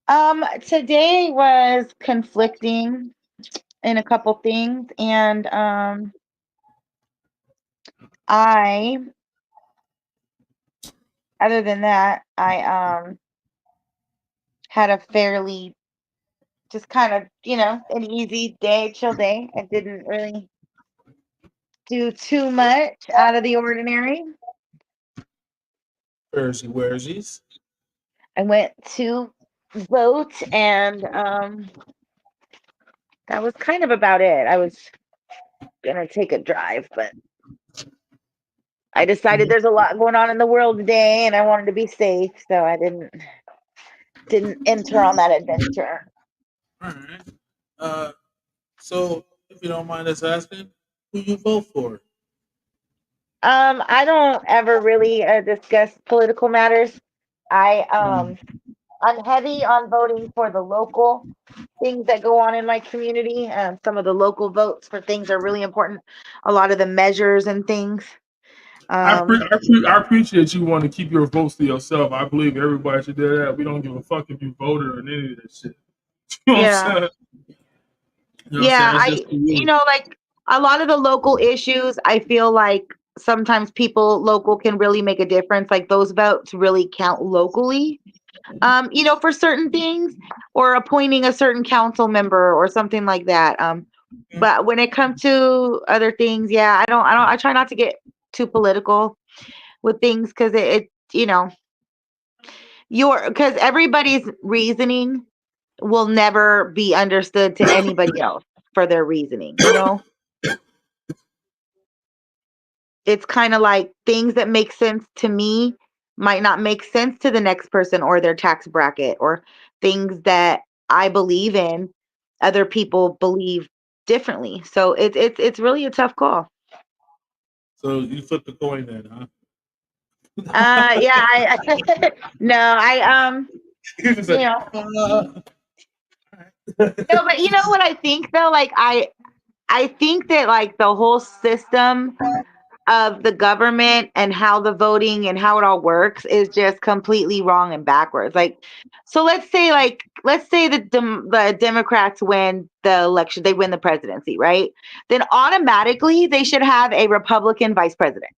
Today was conflicting in a couple things, and I, other than that, I had a fairly just kind of an easy day, chill day. I didn't really do too much out of the ordinary. Where's I went to vote, and that was kind of about it. I was gonna take a drive, but I decided there's a lot going on in the world today, and I wanted to be safe, so I didn't enter on that adventure. All right. Uh, so if you don't mind us asking, who you vote for? I don't ever really discuss political matters. I I'm heavy on voting for the local things that go on in my community. Some of the local votes for things are really important. A lot of the measures and things. Um, I appreciate you want to keep your votes to yourself. I believe everybody should do that. We don't give a fuck if you voted or any of that shit. You know what I'm yeah, saying? You know what I'm yeah. saying? It's just for you. Like a lot of the local issues, I feel like sometimes people local can really make a difference. Like those votes really count locally. For certain things or appointing a certain council member or something like that. But when it comes to other things, yeah, I try not to get too political with things because it because everybody's reasoning will never be understood to anybody else for their reasoning. It's kind of like things that make sense to me might not make sense to the next person or their tax bracket, or things that I believe in other people believe differently. So it's really a tough call. So you flip the coin then, huh? Yeah, no, You just you like, know, no, alright. but you know what I think though, like I think that like the whole system of the government and how the voting and how it all works is just completely wrong and backwards. Like, so let's say the Democrats win the election, they win the presidency, right? Then automatically they should have a Republican vice president.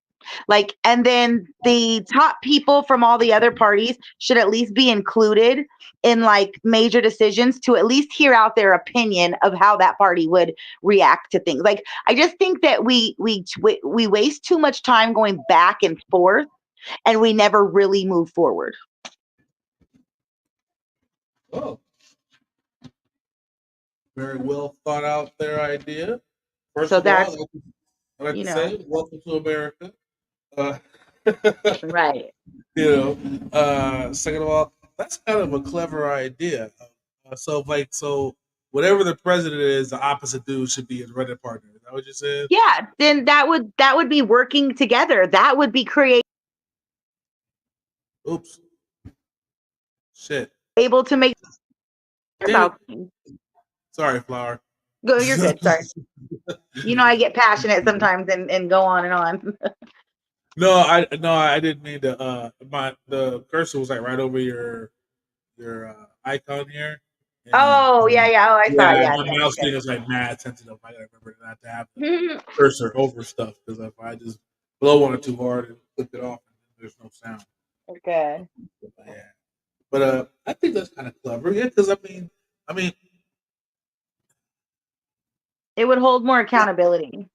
Like, and then the top people from all the other parties should at least be included in like major decisions to at least hear out their opinion of how that party would react to things. Like, I just think that we waste too much time going back and forth, and we never really move forward. Oh, very well thought out there idea. First So of all, that's I'd like you to know say, welcome to America. Uh, right. second of all, that's kind of a clever idea. So whatever the president is, the opposite dude should be his running partner. Is that what you said? Yeah, then that would be working together. That would be creating Oops, shit, able to make damn it. about things. Sorry, Flower. Go, you're good. Sorry. I get passionate sometimes and go on and on. No, I didn't mean to. The cursor was like right over your icon here, and Oh, yeah, yeah. Oh, I saw it. yeah, Yeah, my yeah, mouse okay. thing is like mad sensitive. I gotta remember not to have the cursor over stuff because if I just blow on it too hard and flip it off, there's no sound. Okay. But yeah, but I think that's kind of clever. Yeah, because I mean, It would hold more accountability.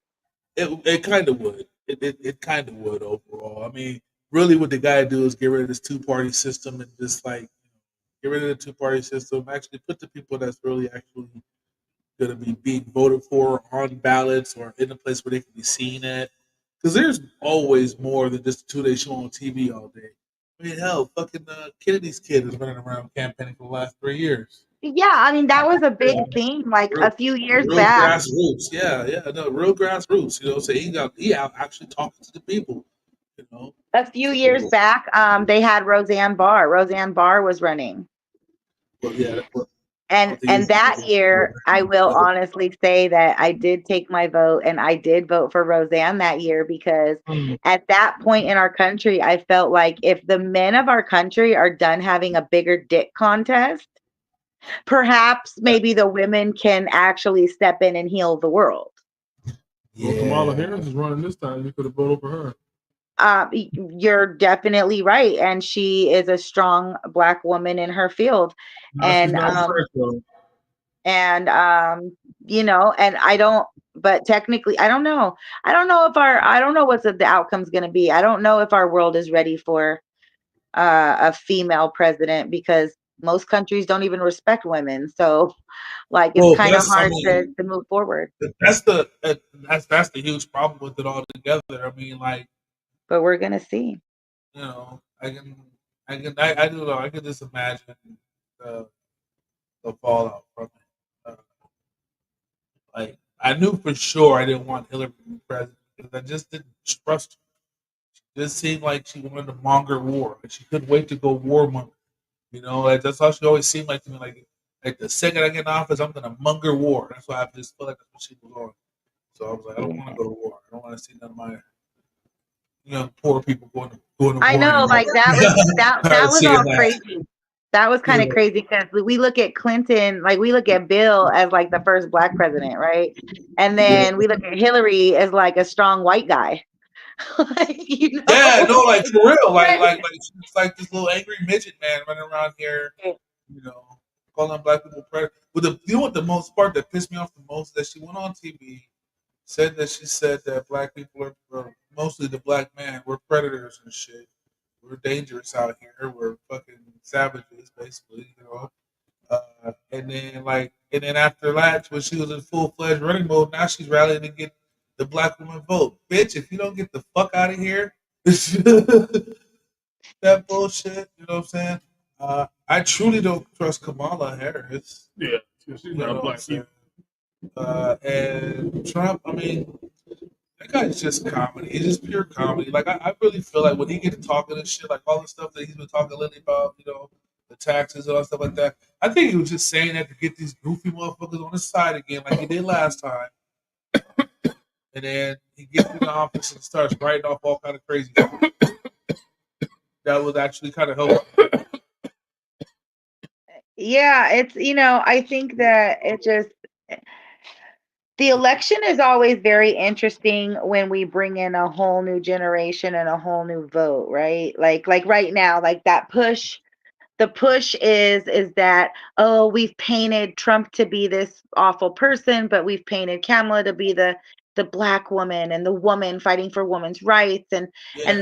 it kind of would. It kind of would overall. I mean, really, what they gotta do is get rid of this two party system and just like get rid of the two party system. Actually, put the people that's really actually going to be being voted for on ballots or in a place where they can be seen at. Because there's always more than just a 2 day show on TV all day. I mean, hell, fucking Kennedy's kid is running around campaigning for the last 3 years. Yeah, I mean that was a big Yeah, thing like real, a few years real back. grassroots. Yeah, no, real grassroots. So he out actually talking to the people. You know, A few so years back, they had Roseanne Barr. Roseanne Barr was running. but yeah, I And don't think and that year, I will he honestly say that I did take my vote and I did vote for Roseanne that year because Mm. at that point in our country, I felt like if the men of our country are done having a bigger dick contest, perhaps maybe the women can actually step in and heal the world. Well, Kamala Harris is running this time. You could have voted for her. You're definitely right, and she is a strong Black woman in her field, No, and she's not fresh, though. and you know, and I don't. But technically, I don't know. I don't know what the outcome's going to be. I don't know if our world is ready for a female president because most countries don't even respect women. So, like, it's kind of hard to move forward. That's the huge problem with it all together. I mean, like, but we're gonna see. You know, I don't know. I can just imagine the fallout from it. Like, I knew for sure I didn't want Hillary to be president because I just didn't trust her. She just seemed like she wanted to monger war. Like, she couldn't wait to go warmonger. You know, like, that's how she always seemed like to me. Like the second I get in office, I'm gonna monger war. That's why I just feel like that's what she was on. So I was like, I don't want to go to war. I don't want to see none of my poor people going to war. I know, anymore. like that was all crazy. That was kind of crazy because we look at Clinton, like we look at Bill as like the first Black president, right? And then we look at Hillary as like a strong white guy. Like, you know? Yeah, no, like for real, like she's like this little angry midget man running around here, calling Black people predators. But you know what the most part that pissed me off the most is that she went on TV, said that Black people are mostly the Black man, we're predators and shit. We're dangerous out here. We're fucking savages, basically, and then after that, when she was in full-fledged running mode, now she's rallying to get the Black woman vote. Bitch, if you don't get the fuck out of here, that bullshit, you know what I'm saying? I truly don't trust Kamala Harris. Yeah, she's not Black either. And Trump, I mean, that guy's just comedy. It's just pure comedy. Like, I really feel like when he gets to talking and shit, like all the stuff that he's been talking lately about, the taxes and all stuff like that, I think he was just saying that to get these goofy motherfuckers on his side again, like he did last time. And then he gets in the office and starts writing off all kind of crazy stuff. That was actually kind of helpful. Yeah, it's, I think that it just... The election is always very interesting when we bring in a whole new generation and a whole new vote, right? Like right now, like that push, the push is that, oh, we've painted Trump to be this awful person, but we've painted Kamala to be the Black woman and the woman fighting for women's rights, and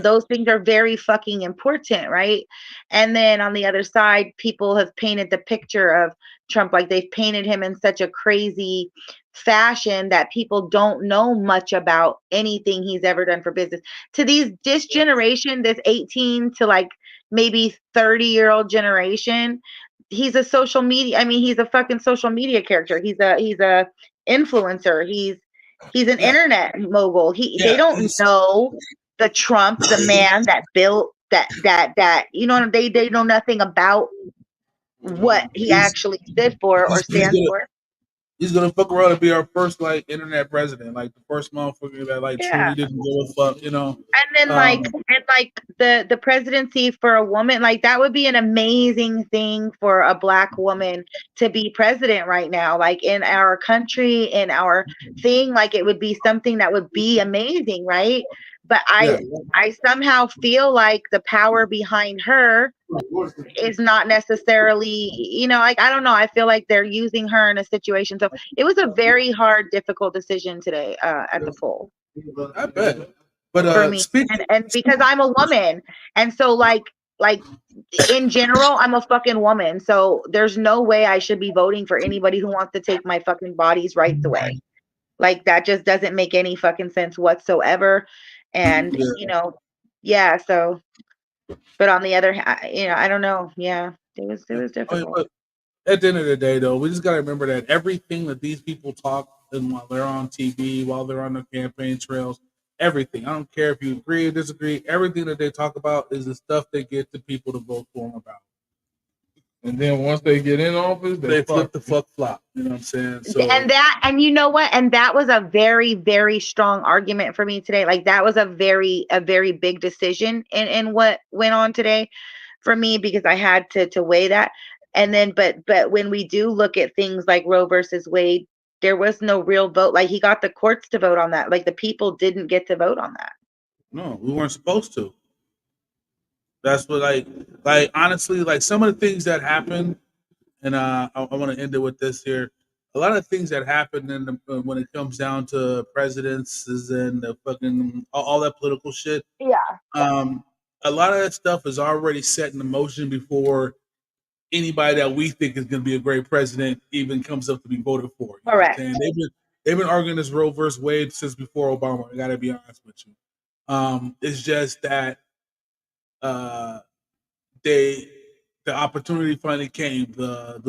those things are very fucking important, right? And then on the other side, people have painted the picture of Trump, like they've painted him in such a crazy fashion that people don't know much about anything he's ever done for business. To this generation, this 18 to like maybe 30-year-old generation, he's a social media, I mean, he's a fucking social media character. He's a influencer. He's an internet mogul. They don't know the Trump, the man that built that they know nothing about what he actually stood for or stands for. He's gonna fuck around and be our first like internet president, like the first motherfucker that like truly didn't give a fuck, And then the presidency for a woman, like that would be an amazing thing for a Black woman to be president right now, like in our country, in our thing, like it would be something that would be amazing, right? But I somehow feel like the power behind her is not necessarily, like, I don't know. I feel like they're using her in a situation. So it was a very hard, difficult decision today at the poll. I bet. But for me, and because I'm a woman, and so like in general, I'm a fucking woman. So there's no way I should be voting for anybody who wants to take my fucking body's rights away. Like that just doesn't make any fucking sense whatsoever. And so, but on the other hand, I don't know. Yeah, it was difficult. At the end of the day, though, we just gotta remember that everything that these people talk and while they're on TV, while they're on the campaign trails, everything. I don't care if you agree or disagree. Everything that they talk about is the stuff they get the people to vote for them about. And then once they get in office, they flip the fuck flop. You know what I'm saying? So, and you know what? And that was a very, very strong argument for me today. Like that was a very big decision in what went on today for me, because I had to weigh that. And then, but when we do look at things like Roe versus Wade, there was no real vote. Like, he got the courts to vote on that. Like, the people didn't get to vote on that. No, we weren't supposed to. That's what, like honestly, like some of the things that happened, and I want to end it with this here. A lot of things that happen when it comes down to presidents and the fucking all that political shit. Yeah. A lot of that stuff is already set in motion before anybody that we think is going to be a great president even comes up to be voted for. You know what I'm Correct. saying? They've been arguing this Roe versus Wade since before Obama. I got to be honest with you. It's just that the opportunity finally came. A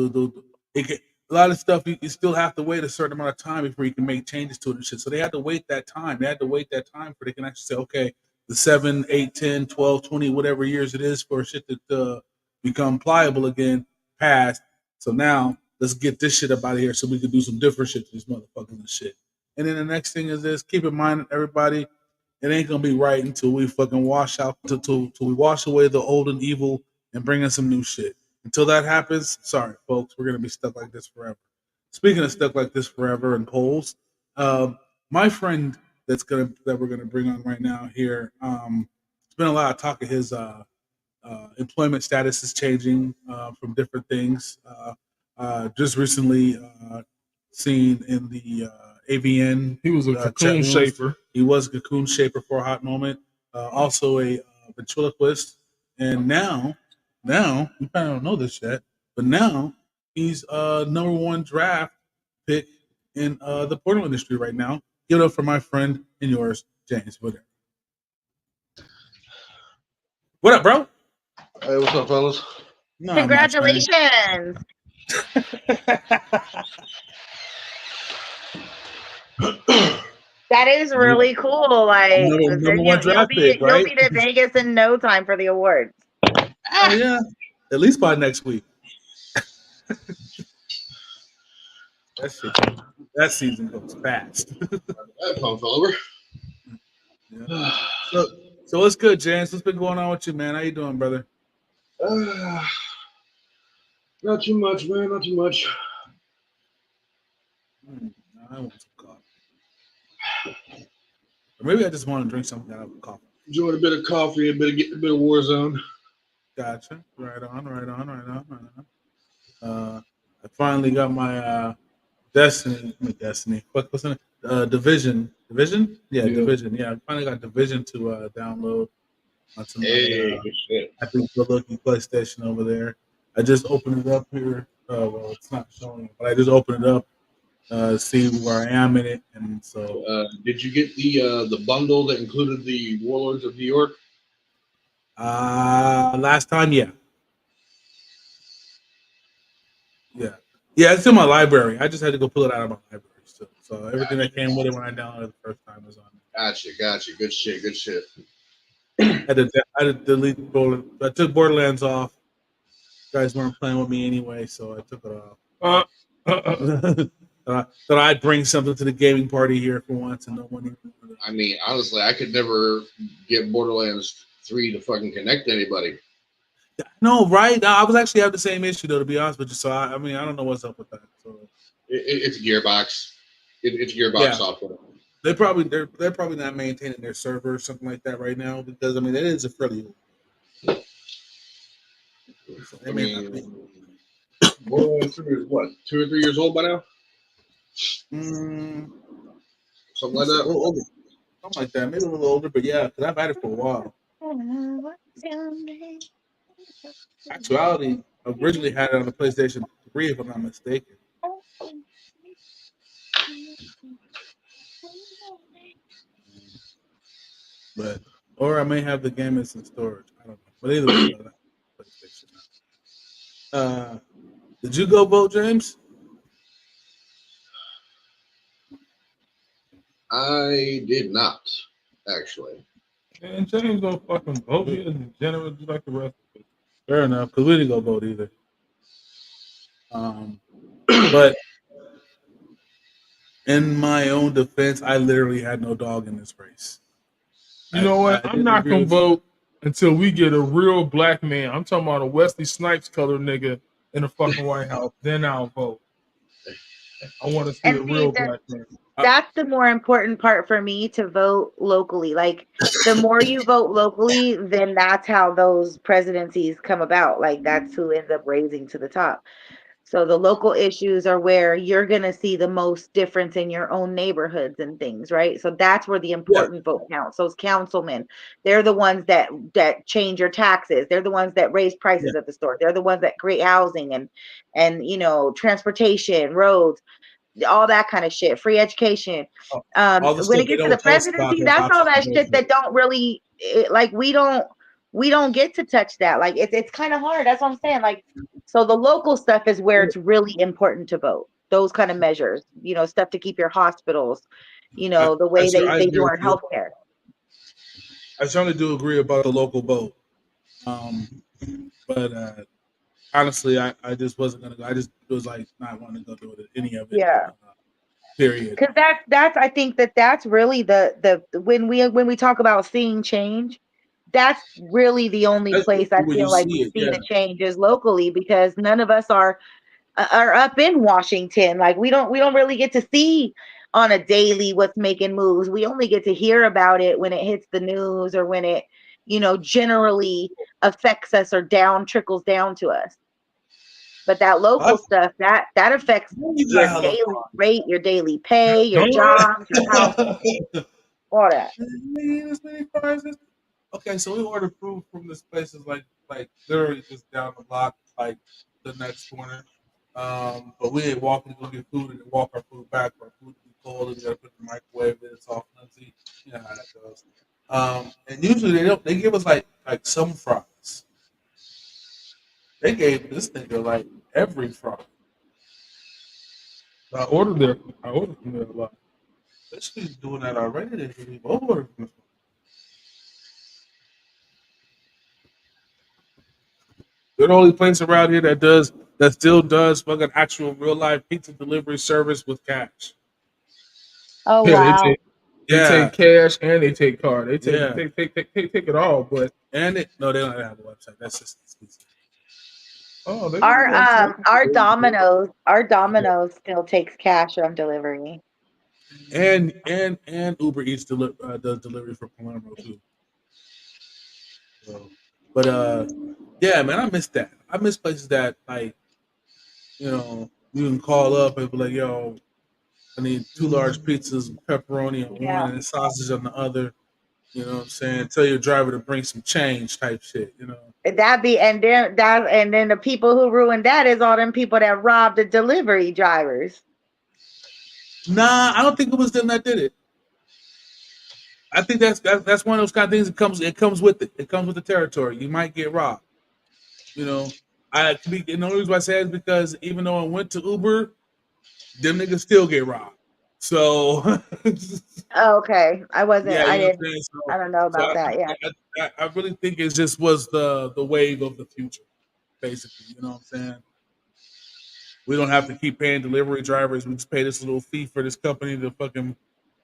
lot of stuff you still have to wait a certain amount of time before you can make changes to it and shit. So they had to wait that time. They had to wait that time for they can actually say, okay, the 7, 8, 10, 12, 20, whatever years it is for shit to become pliable again passed. So now let's get this shit up out of here so we can do some different shit to these motherfuckers and shit. And then the next thing is this: keep in mind, everybody, it ain't gonna be right until we fucking wash out till we wash away the old and evil and bring in some new shit. Until that happens, sorry folks, we're gonna be stuck like this forever. Speaking of stuck like this forever and polls, my friend that we're gonna bring on right now here, it's been a lot of talk of his employment status is changing from different things. Just recently seen in the AVN. He was a cocoon shaper. He was a cocoon shaper for a hot moment. Also a ventriloquist. And now, you probably don't know this yet, but now he's number one draft pick in the porno industry right now. Give it up for my friend and yours, James Woodard. What up, bro? Hey, what's up, fellas? Not Congratulations. That is really cool. Like, number one draft pick, right? You'll be to Vegas in no time for the awards. Oh, yeah, at least by next week. That season goes fast. That pump fell over. Yeah. So what's good, James? What's been going on with you, man? How you doing, brother? Not too much, man. Not too much. I want some coffee. Or maybe I just want to drink something out of coffee. Enjoying a bit of coffee, a bit of Warzone. Gotcha. Right on. I finally got my Destiny. What's in it? Division. Yeah, Division. Yeah, I finally got Division to download on some good shit. happy good looking PlayStation over there. I just opened it up here. Well, it's not showing, but I just opened it up, see where I am in it, and so. Did you get the bundle that included the Warlords of New York? Last time, yeah. It's in my library. I just had to go pull it out of my library still. So everything that came with it when I downloaded it the first time was on it. Gotcha. Good shit. I had to delete I took Borderlands off. You guys weren't playing with me anyway, so I took it off. Thought I'd bring something to the gaming party here for once, and no one even. I mean, honestly, I could never get Borderlands 3 to fucking connect to anybody. No, right? I was actually having the same issue though, to be honest with you. So I don't know what's up with that. So it's Gearbox. It's Gearbox software. They're probably not maintaining their server or something like that right now, because I mean it is a fairly old. So Borderlands 3 is what, 2 or 3 years old by now? Something like that. Something like that. Maybe a little older, but yeah, because I've had it for a while. Actuality, I originally had it on the PlayStation 3, if I'm not mistaken. Or I may have the game in some storage. I don't know. But either way, PlayStation. Did you go vote, James? I did not, actually. And James don't fucking vote. He is degenerate just like the rest of us. Fair enough, because we didn't go vote either. But in my own defense, I literally had no dog in this race. You know what? I'm not gonna vote until we get a real black man. I'm talking about a Wesley Snipes color nigga in the fucking White House, then I'll vote. I want to see And a see, real black man. that's the more important part for me, to vote locally. Like, the more you vote locally, then that's how those presidencies come about. Like, that's who ends up raising to the top. So the local issues are where you're going to see the most difference in your own neighborhoods and things, right? So that's where the important vote counts. Those councilmen, they're the ones that change your taxes. They're the ones that raise prices at the store. They're the ones that create housing and transportation, roads, all that kind of shit, free education. All the When stuff it they gets to the don't tell us about presidency, the that's all adoption that shit business. that don't really like we don't get to touch that. Like, it's kind of hard. That's what I'm saying. Like, so the local stuff is where it's really important to vote. Those kind of measures, stuff to keep your hospitals, the way I they agree do with our you. healthcare. I certainly do agree about the local vote. But honestly, I just wasn't gonna go. I just was like not wanting to go do it, any of it. Yeah. Period. Because that's I think that's really the when we talk about seeing change, that's really the only That's place I when you feel like see we it. see Yeah. the changes locally, because none of us are up in Washington. Like, we don't really get to see on a daily what's making moves. We only get to hear about it when it hits the news, or when it generally affects us, or trickles down to us. But that local stuff, that affects You your got hella daily rate, your daily pay, your Don't jobs, your house, all that. Okay, so we ordered food from this place is like literally just down the block, like the next corner. But we ain't walking to go get food and then walk our food back. Our food be cold and we gotta put it in the microwave and it's all flimsy. You know how that goes. And usually they give us like some fries. They gave this nigga like every fry. I ordered from there a lot. This nigga's doing that already. They should be over. They're the only place around here that still does fucking actual real life pizza delivery service with cash. Oh Yeah, wow. they Yeah, take cash and they take card. They take yeah. take it all. But And they don't have a website. That's just exclusive. they got a website. Our Domino's still takes cash on delivery. And Uber Eats does delivery for Palermo too. So, but yeah, man, I miss that. I miss places that like you can call up and be like, yo, I need 2 large pizzas, pepperoni on Yeah. one, and sausage on the other. You know what I'm saying? Tell your driver to bring some change type shit, And then the people who ruined that is all them people that robbed the delivery drivers. Nah, I don't think it was them that did it. I think that's one of those kind of things that comes with it. It comes with the territory. You might get robbed. You know, the only reason why I say it is because even though I went to Uber, them niggas still get robbed. So Oh, okay. I yeah, you know what I'm saying. I don't know So about that. Yeah. I really think it just was the wave of the future, basically. You know what I'm saying? We don't have to keep paying delivery drivers. We just pay this little fee for this company to fucking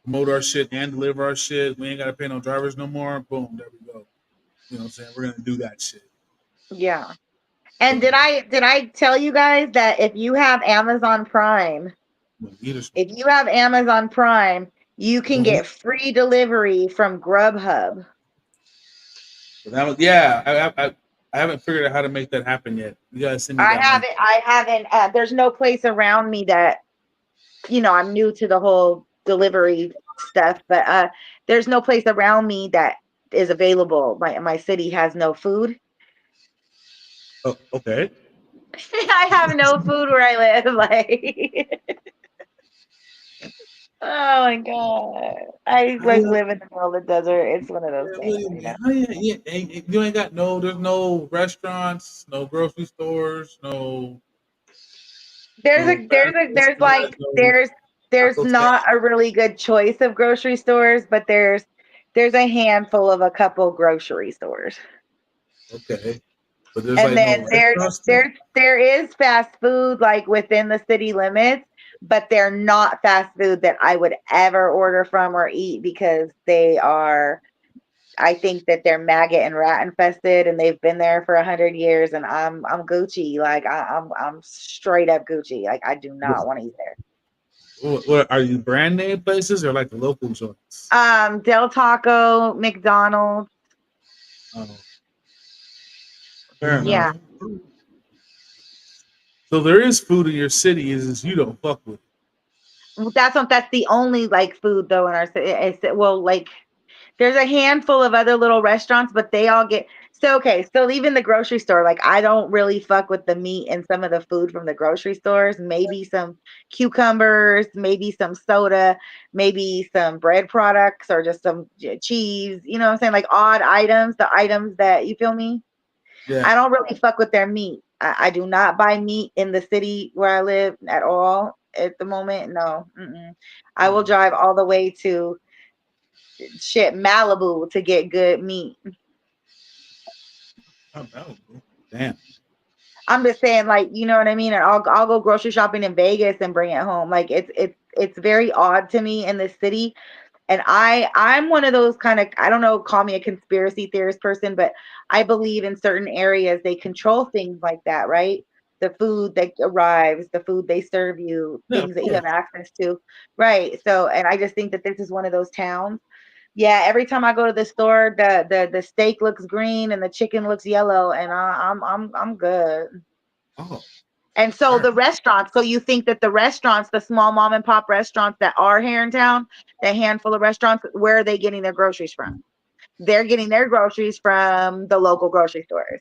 promote our shit and deliver our shit. We ain't gotta pay no drivers no more. Boom, there we go. You know what I'm saying? We're gonna do that shit. Yeah. And did I tell you guys that if you have Amazon Prime, you can get free delivery from Grubhub. I haven't figured out how to make that happen yet. You gotta send me that link. I haven't. There's no place around me that, I'm new to the whole delivery stuff, but there's no place around me that is available. My city has no food. Oh, okay. I have no food where I live. Like, oh my god, I like live in the middle of the desert. It's one of those things, You ain't got there's no restaurants, no grocery stores, no There's taco stand. not a really good choice of grocery stores, but there's a handful of a couple grocery stores. Okay. But there's And like no then restaurants. there is fast food like within the city limits, but they're not fast food that I would ever order from or eat, because they are I think that they're maggot and rat infested, and they've been there for 100 years. And I'm Gucci, like I'm straight up Gucci. Like I do not want to eat there. What are you brand name places or like the local joints? Del Taco, McDonald's. Oh. Fair Yeah. enough. So there is food in your city, is just you don't fuck with. That's the only like food though in our city. Well, like there's a handful of other little restaurants, but they all get so even the grocery store, like I don't really fuck with the meat and some of the food from the grocery stores. Maybe some cucumbers, maybe some soda, maybe some bread products or just some cheese, you know what I'm saying? Like odd items, the items that you feel me? Yeah. I don't really fuck with their meat. I do not buy meat in the city where I live at all at the moment. No. I will drive all the way to Malibu to get good meat. Oh, damn. I'm just saying, like, you know what I mean? And I'll go grocery shopping in Vegas and bring it home. Like it's very odd to me in the city. And I'm one of those kind of, I don't know, call me a conspiracy theorist person, but I believe in certain areas they control things like that, right? The food that arrives, the food they serve you, Yeah, things that you have access to. Right. So, and I just think that this is one of those towns. Yeah, every time I go to the store, the steak looks green and the chicken looks yellow, and I'm good. Oh. And so the restaurants, so you think that the restaurants, the small mom and pop restaurants that are here in town, the handful of restaurants, where are they getting their groceries from? They're getting their groceries from the local grocery stores.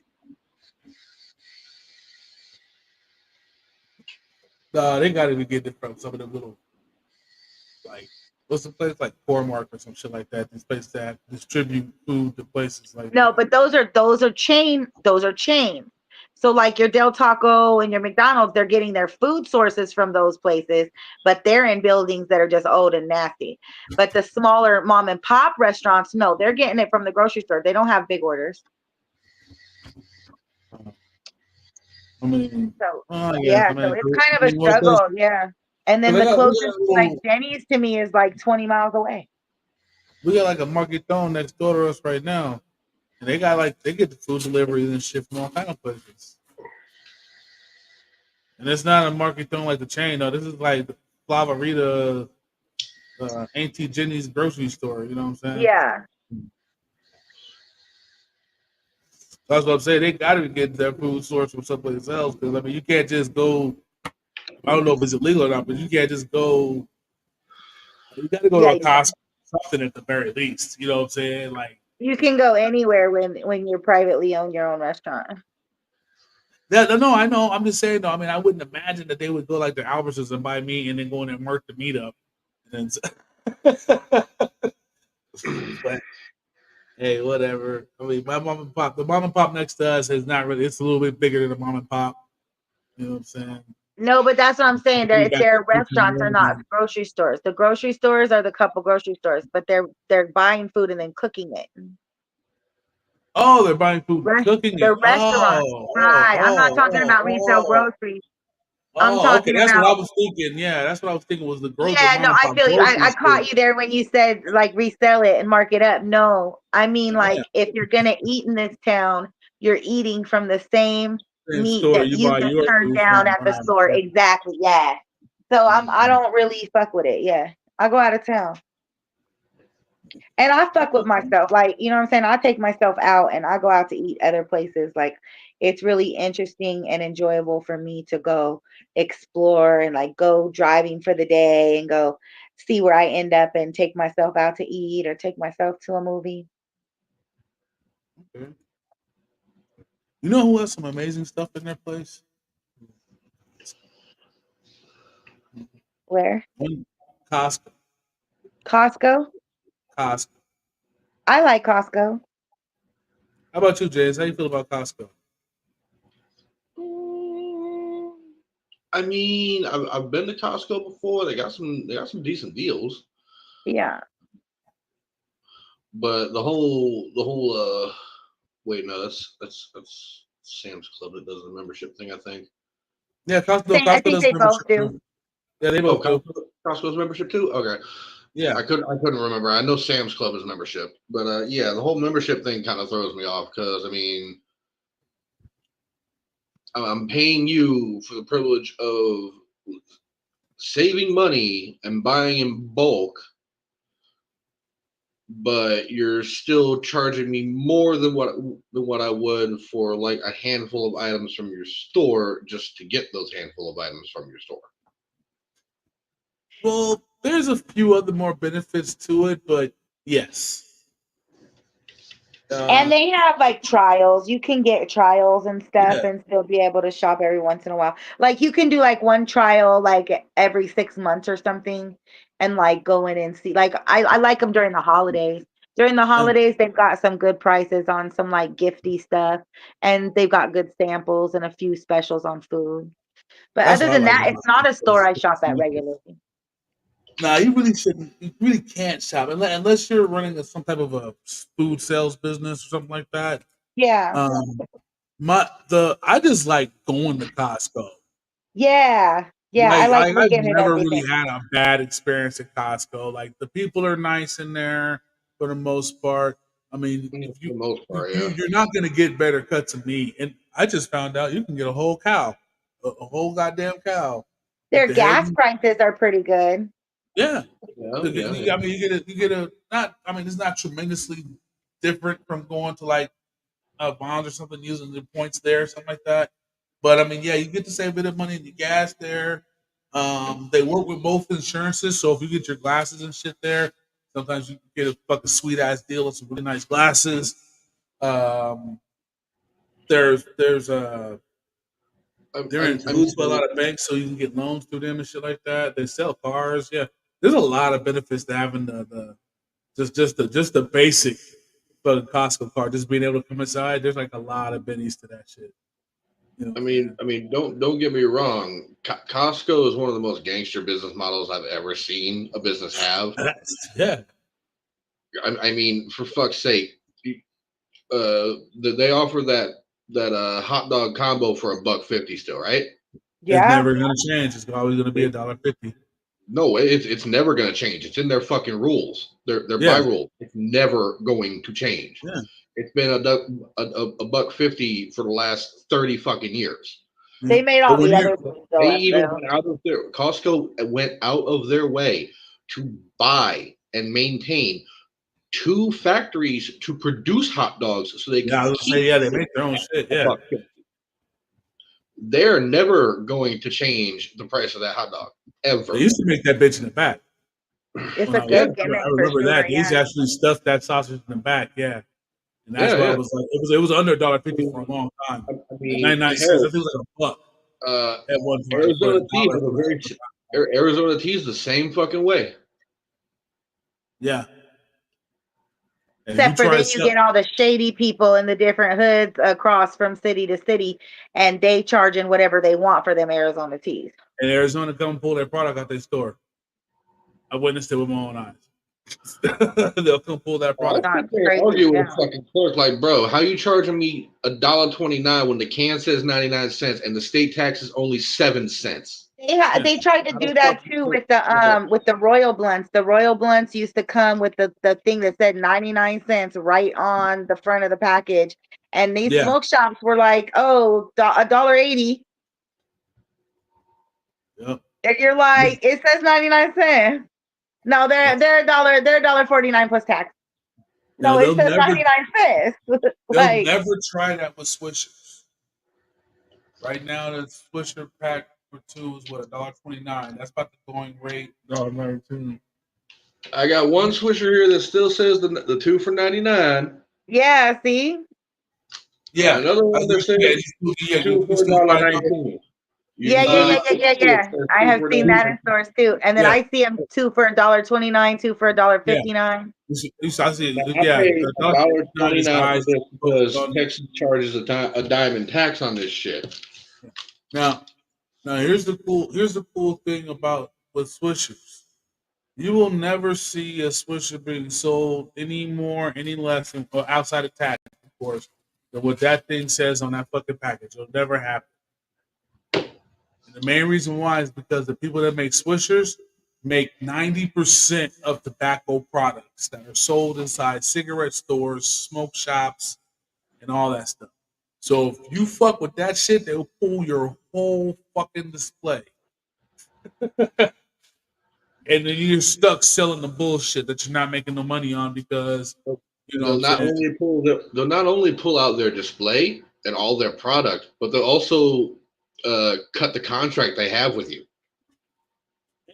They got to be getting it from some of the little, like, what's the place like Core-Mark or some shit like that? These places that distribute food to places like No, that. but those are chains. So like your Del Taco and your McDonald's, they're getting their food sources from those places, but they're in buildings that are just old and nasty. But the smaller mom and pop restaurants, no, they're getting it from the grocery store. They don't have big orders. I mean, So yeah, so it's kind of a struggle, yeah. And then the closest like Denny's to me is like 20 miles away. We got like a Market-Thon next door to us right now, and they get the food deliveries and shit from all kind of places. And it's not a Market-Thon like the chain though. This is like Flavorita, Auntie Jenny's grocery store. You know what I'm saying? Yeah. That's what I'm saying. They got to get their food source from someplace else because I mean, you can't just go. I don't know if it's illegal or not, but you can't just go. You got to go to a Costco, something at the very least. You know what I'm saying? Like you can go anywhere when you're privately own your own restaurant. No, I know. I'm just saying though. I mean, I wouldn't imagine that they would go like the Albertsons and buy meat and then go in there and mark the meat up. And but hey, whatever. I mean, my mom and pop, the mom and pop next to us is not really. It's a little bit bigger than the mom and pop. You know what I'm saying? No, but that's what I'm saying. Their restaurants are not grocery stores. The grocery stores are the couple grocery stores, but they're buying food and then cooking it. Oh, they're buying food and cooking it. The restaurants, right? I'm not talking about retail groceries. I'm talking okay, that's about. what I was thinking. Yeah, that's what I was thinking was the grocery. Yeah, no, I feel you. I caught you there when you said like resell it and mark it up. No, I mean like if you're gonna eat in this town, you're eating from the same meat store that you can turn down at the store. Exactly. Yeah. So I don't really fuck with it. Yeah. I go out of town. And I fuck with myself. Like, you know what I'm saying? I take myself out and I go out to eat other places. Like it's really interesting and enjoyable for me to go explore and like go driving for the day and go see where I end up and take myself out to eat or take myself to a movie. Okay. You know who has some amazing stuff in their place? Where? Costco. Costco? Costco. I like Costco. How about you, James? How you feel about Costco? I mean, I've been to Costco before. They got some decent deals. Yeah. But the whole wait, no, that's Sam's Club that does the membership thing, I think. Yeah, Costco. I think they both do. Yeah, they both do. Costco's membership too. Okay. Yeah. I couldn't remember. I know Sam's Club is membership, but yeah, the whole membership thing kind of throws me off because I mean, I'm paying you for the privilege of saving money and buying in bulk, but you're still charging me more than what I would for like a handful of items from your store just to get those handful of items from your store. Well, there's a few other more benefits to it, but yes. And they have like trials. You can get trials and stuff Yeah. and still be able to shop every once in a while. Like you can do like one trial like every 6 months or something and like go in and see. Like I like them during the holidays. During the holidays, they've got some good prices on some like gifty stuff and they've got good samples and a few specials on food. But That's other what I than like that, about it's not a store I it. shop at regularly. Nah, you really shouldn't. You really can't shop unless you're running some type of a food sales business or something like that. Yeah. I just like going to Costco. Yeah. Yeah. I Like like I've looking at never really everything. had a bad experience at Costco. Like the people are nice in there for the most part. I mean, For if the most part, yeah. you're not gonna get better cuts of meat, and I just found out you can get a whole cow, a whole goddamn cow with Their the head. gas prices are pretty good. Yeah, Yeah. I mean, you get a not. I mean, it's not tremendously different from going to like bonds or something using the points there, something like that. But I mean, yeah, you get to save a bit of money in the gas there. They work with both insurances, so if you get your glasses and shit there, sometimes you can get a fucking sweet ass deal with some really nice glasses. Um, there's they're in cahoots with a lot of banks, so you can get loans through them and shit like that. They sell cars. Yeah, there's a lot of benefits to having the just the basic fucking Costco card. Just being able to come inside. There's like a lot of bennies to that shit. You know I mean, don't get me wrong. Costco is one of the most gangster business models I've ever seen a business have. Yeah. I mean, for fuck's sake, they offer that hot dog combo for $1.50 still, right? It's Yeah. never gonna change. It's always gonna be $1.50. No, it's never going to change. It's in their fucking rules. They're Yeah. by rule. It's never going to change. Yeah. It's been a $1.50 for the last 30 fucking years. They made all But when the you're other things go They up even though. went out of their Costco went out of their way to buy and maintain 2 factories to produce hot dogs so they yeah, I can was gonna keep say yeah, they make their own shit. Yeah. $1.50. They're never going to change the price of that hot dog ever. They used to make that bitch in the back. It's When a I was good a kid. gimmick I for remember sure. that. They used to Yeah. actually stuff that sausage in the back, yeah. And that's Yeah, why yeah. it was like it was under $1.50 for a long time. I mean, 99 cents. I hell, think it was like a buck at one point. Arizona But Teas $1 is a for very Arizona Teas the same fucking way. yeah. And if you Except for try to then you sell get all the shady people in the different hoods across from city to city, and they charging whatever they want for them Arizona teas. in Arizona come pull their product out their store. I witnessed it with my own eyes. They'll come pull that I product. Gone sit there and crazy argue with a now. fucking clerk like, bro, how you charging me $1.29 when the can says 99 cents and the state tax is only 7 cents? They tried to do that too with the Royal Blunts. The Royal Blunts used to come with the thing that said 99 cents right on the front of the package. And these Yeah. smoke shops were like, oh, $1.80. Yep. And you're like, it says 99 cents. No, they're $1.49 plus tax. Now No, it says 99 cents. they'll never try that with Swishers. Right now, the Swisher pack for 2 is what $1.29. That's about the going rate. $1.19. I got one Swisher here that still says the 2 for 99. Yeah, see? Yeah, Another one that says yeah, 2 for $1.19. Yeah. I have seen that in stores too. And then Yeah. I see them 2 for $1.29, 2 for $1.59. I see. I Yeah, paid $1.29 for this because $1.29 Texas charges a dime in tax on this shit. Now here's the cool thing about with Swishers. You will never see a Swisher being sold any less, or outside of tax, of course, than what that thing says on that fucking package. It'll never happen. And the main reason why is because the people that make Swishers make 90% of tobacco products that are sold inside cigarette stores, smoke shops, and all that stuff. So if you fuck with that shit, they'll pull your whole fucking display. And then you're stuck selling the bullshit that you're not making no money on because you know what They'll not only pull out their display and all their product, but they'll also cut the contract they have with you.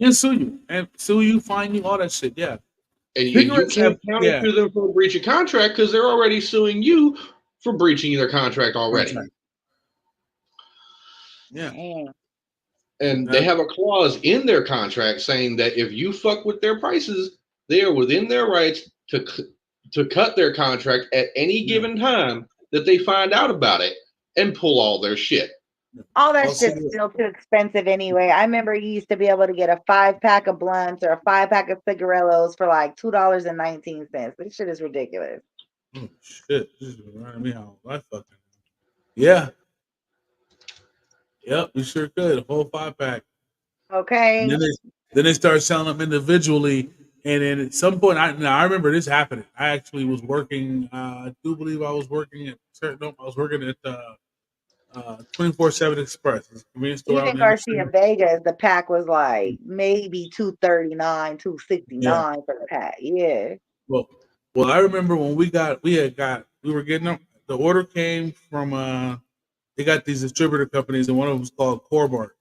and sue you, fine you, all that shit. Yeah, And you can't counter them for a breach of contract because they're already suing you for breaching their contract already. Right. Yeah. And they have a clause in their contract saying that if you fuck with their prices, they are within their rights to cut their contract at any given time that they find out about it and pull all their shit. All that shit's still too expensive anyway. I remember you used to be able to get a 5-pack of blunts or a 5-pack of cigarillos for like $2.19. This shit is ridiculous. Oh shit! This is reminding me how I fucking. Yeah. Yep, you sure could. A whole 5-pack. Okay. And then they start selling them individually, and then at some point, I remember this happening. I actually was working. I do believe I was working at 24/7 Express. Convenience store. Even Garcia Vegas, the pack was like maybe $2.39, $2.69 for the pack. Yeah. Well, I remember when we were getting them. The order came from they got these distributor companies, and one of them was called Core-Mark.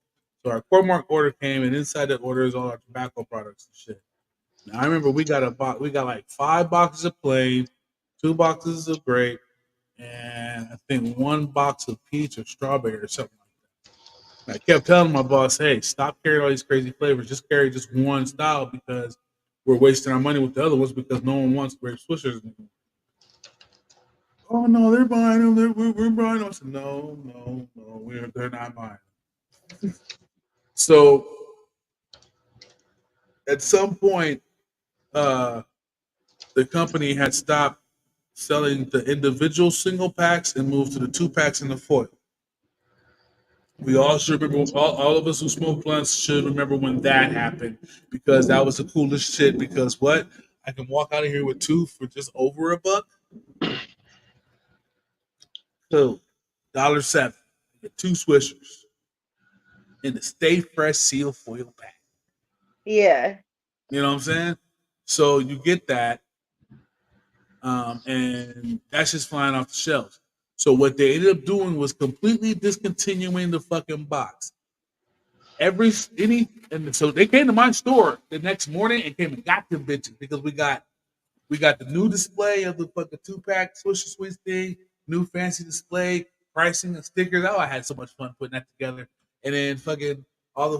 So our Core-Mark order came, and inside that order is all our tobacco products and shit. Now I remember we got like 5 boxes of plain, 2 boxes of grape, and I think 1 box of peach or strawberry or something like that. And I kept telling my boss, "Hey, stop carrying all these crazy flavors. Just carry just one style because we're wasting our money with the other ones because no one wants grape swishers anymore." Oh no, they're buying them. We're buying them. I said, no, they're not buying them. So at some point, the company had stopped selling the individual single packs and moved to the 2-packs in the foil. We all should remember. All of us who smoke blunts should remember when that happened because that was the coolest shit. Because what? I can walk out of here with 2 for just over $1. So, $1.07. Get 2 swishers in the Stay Fresh seal foil pack. Yeah. You know what I'm saying? So you get that, and that's just flying off the shelves. So what they ended up doing was completely discontinuing the fucking box. So they came to my store the next morning and came and got them bitches because we got the new display of the fucking 2-pack Swisher Sweets thing, new fancy display, pricing and stickers. Oh, I had so much fun putting that together. And then fucking all the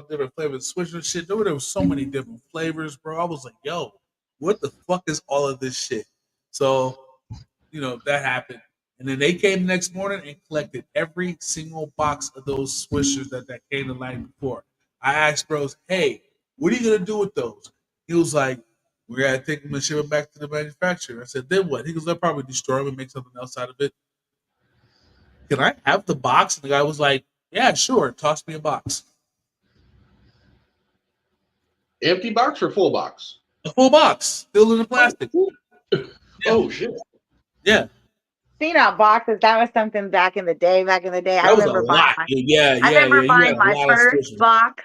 different flavors, Swisher shit. There were so many different flavors, bro. I was like, yo, what the fuck is all of this shit? So, that happened. And then they came the next morning and collected every single box of those Swishers that came the night before. I asked bros, hey, what are you going to do with those? He was like, we got to take them and ship it back to the manufacturer. I said, then what? He goes, they'll probably destroy them and make something else out of it. Can I have the box? And the guy was like, yeah, sure. Toss me a box. Empty box or full box? A full box, filled in the plastic. Oh, shit. Yeah. Seen out boxes. That was something back in the day. I remember buying my first box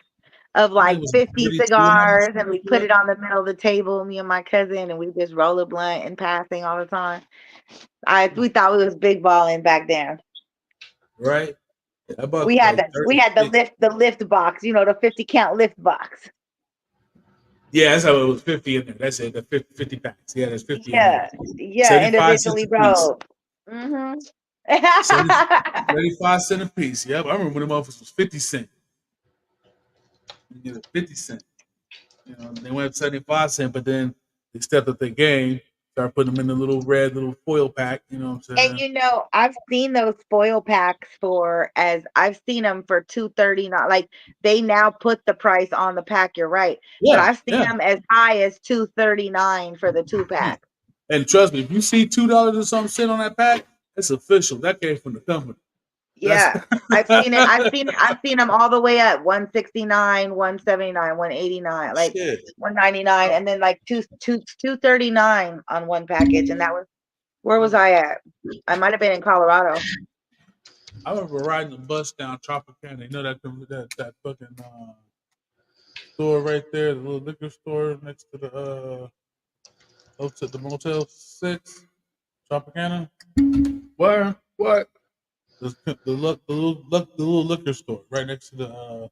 of like 50 cigars, and we put it on the middle of the table, me and my cousin, and we just roll a blunt and passing all the time. We thought we was big balling back then. Right. We had the lift box, the 50 count lift box. Yeah, that's how it was 50 in there. That's it, the 50 packs. Yeah, there's 50 yeah, in there. Yeah, individually rolled. 75 cents a piece. Yep, I remember when the motherfuckers was 50 cents. You get 50 cents. They went up 75 cents, but then they stepped up their game, started putting them in the little foil pack. You know what I'm saying? And I've seen those foil packs I've seen them for $2.39. Like they now put the price on the pack. You're right, but I've seen them as high as $2.39 for the 2-pack. And trust me, if you see $2 or something on that pack, it's official. That came from the company. Yeah, I've seen it. I've seen them all the way at 169, 179, 189, like shit. 199, and then like 239 on one package. And that was, where was I at? I might have been in Colorado. I remember riding the bus down Tropicana. You know that fucking store right there, the little liquor store next to the Motel 6, Tropicana. What? The little liquor store right next to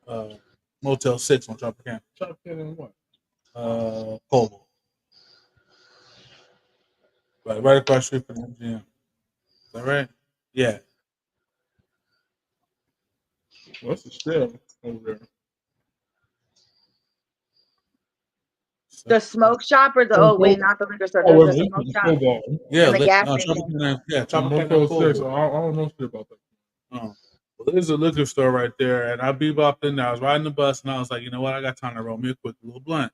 the Motel 6 on Tropicana. Tropicana what? Coldwell. Right across the street from the MGM. Is that right? Yeah. What's the still over there? The smoke shop or the, Oh, oh wait, not the liquor store. Oh, There's wait, a smoke the shop Cobalt. Yeah, and the gas no, station. Tropicana Motel 6. Coldwell. I don't know shit about that. Oh. Well, there's a liquor store right there, and I bebopped in there. I was riding the bus, and I was like, you know what? I got time to roll me a quick little blunt.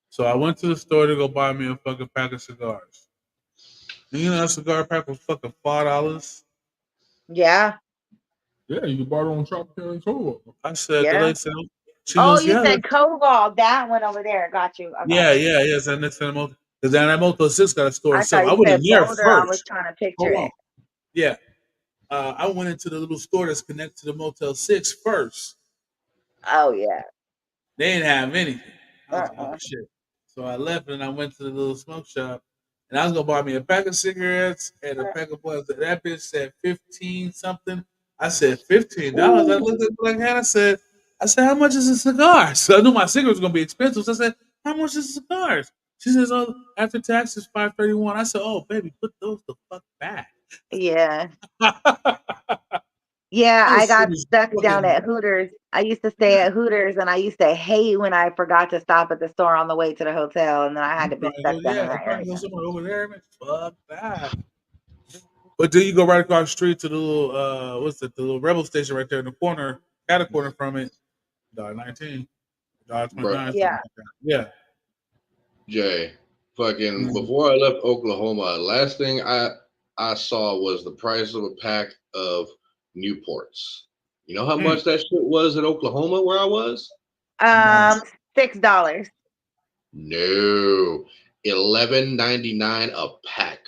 So I went to the store to go buy me a fucking pack of cigars. And you know, that cigar pack was fucking $5. Yeah. Yeah, you can buy it on Tropicana and Cobalt. I said, Yeah. the lady said, she Oh, goes, you yeah, said Koval, that one over there. Got you. I got yeah, you. yes, and next to the Motel, because then that Motel 6 got a store I itself. thought I you went said in there Boulder. I was first. trying to picture Hold on. it. Yeah. I went into the little store that's connected to the Motel 6 first. Oh yeah. They didn't have anything. I was like, Uh-uh. oh shit. So I left and I went to the little smoke shop and I was gonna buy me a pack of cigarettes and a pack of blunts. That bitch said 15 something. I said $15. I looked at the black hand. I said, how much is a cigar? So I knew my cigarettes was gonna be expensive. So I said, how much is cigars? She says, oh, after taxes, $5.31. I said, oh baby, put those the fuck back. Yeah. Yeah, I got stuck down at Hooters. I used to stay at Hooters, and I used to hate when I forgot to stop at the store on the way to the hotel, and then I had to be stuck down in that area. Go somewhere over there, man. Fuck that. But then you go right across the street to the little the little Rebel station right there in the corner, cat a corner from it, $19, $29. Yeah. Yeah. Jay, fucking before I left Oklahoma, last thing I saw was the price of a pack of Newports. You know how much that shit was in Oklahoma where I was? $6. No, $11.99 a pack.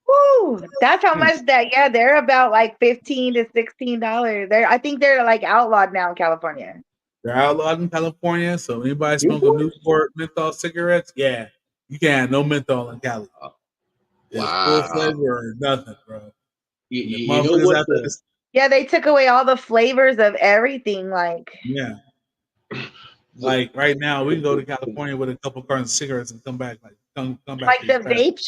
Woo! That's how much that. Yeah, they're about like $15 to $16. I think they're like outlawed now in California. They're outlawed in California, so anybody smoking Newport menthol cigarettes, yeah, you can't have no menthol in Cali. It's full flavor or nothing, bro. You know what? Yeah, they took away all the flavors of everything. Like, yeah, like right now we can go to California with a couple cartons of cigarettes and come back come back. Like the vape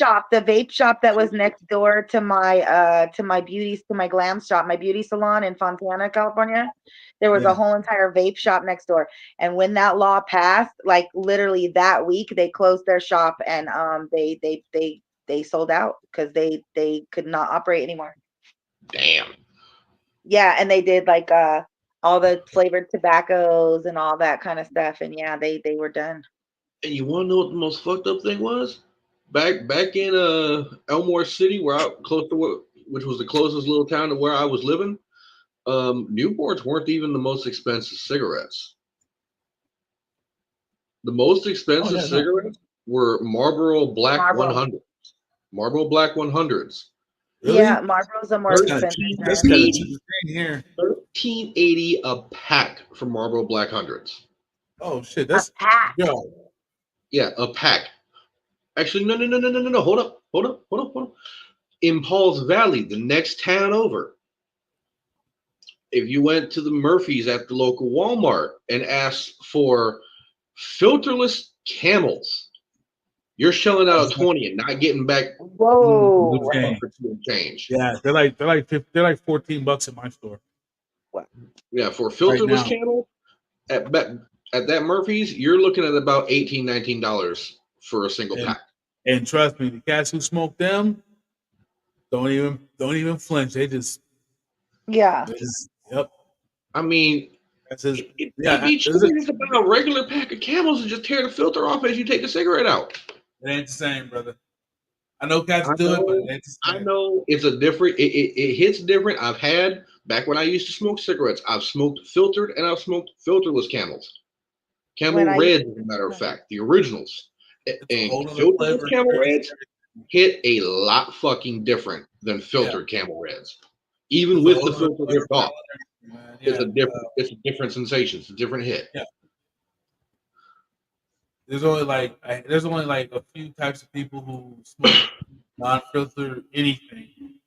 shop that was next door to my glam shop, my beauty salon in Fontana, California. There was a whole entire vape shop next door. And when that law passed, like literally that week, they closed their shop and they sold out because they could not operate anymore. Damn. Yeah, and they did like all the flavored tobaccos and all that kind of stuff. And yeah, they were done. And you want to know what the most fucked up thing was? Back in Elmore City, which was the closest little town to where I was living, Newports weren't even the most expensive cigarettes. The most expensive cigarettes were Marlboro Black 100s. Marlboro Black 100s. Really? Yeah, Marlboro's are more expensive. That's kind of cheap here. $13.80 a pack for Marlboro Black 100s. Oh shit, that's a pack. Yo. Yeah, a pack. Actually, no. Hold up. In Pauls Valley, the next town over, if you went to the Murphy's at the local Walmart and asked for filterless Camels, you're shelling out a 20 and not getting back. Whoa! Change. Yeah, they're like $14 at my store. What? Yeah, for filterless Camel at that Murphy's, you're looking at about $18, $19 for a single pack. And trust me, the cats who smoke them don't even flinch. They just yep. I mean, it'd be cheaper to buy a regular pack of Camels and just tear the filter off as you take the cigarette out. It ain't the same, brother. I know cats do it, but it ain't the same. I know it's a different. It hits different. I've had Back when I used to smoke cigarettes, I've smoked filtered and I've smoked filterless Camels. Camel When I Reds, as a matter of fact, the originals. It's a And whole other filterless flavor Camel experience. Reds hit a lot fucking different than filtered Camel Reds. Even It's a with whole the other filter flavor ripped off, palette, man. it's Yeah, a different sensation. It's a different hit. yeah. There's only like a few types of people who smoke non-filter anything.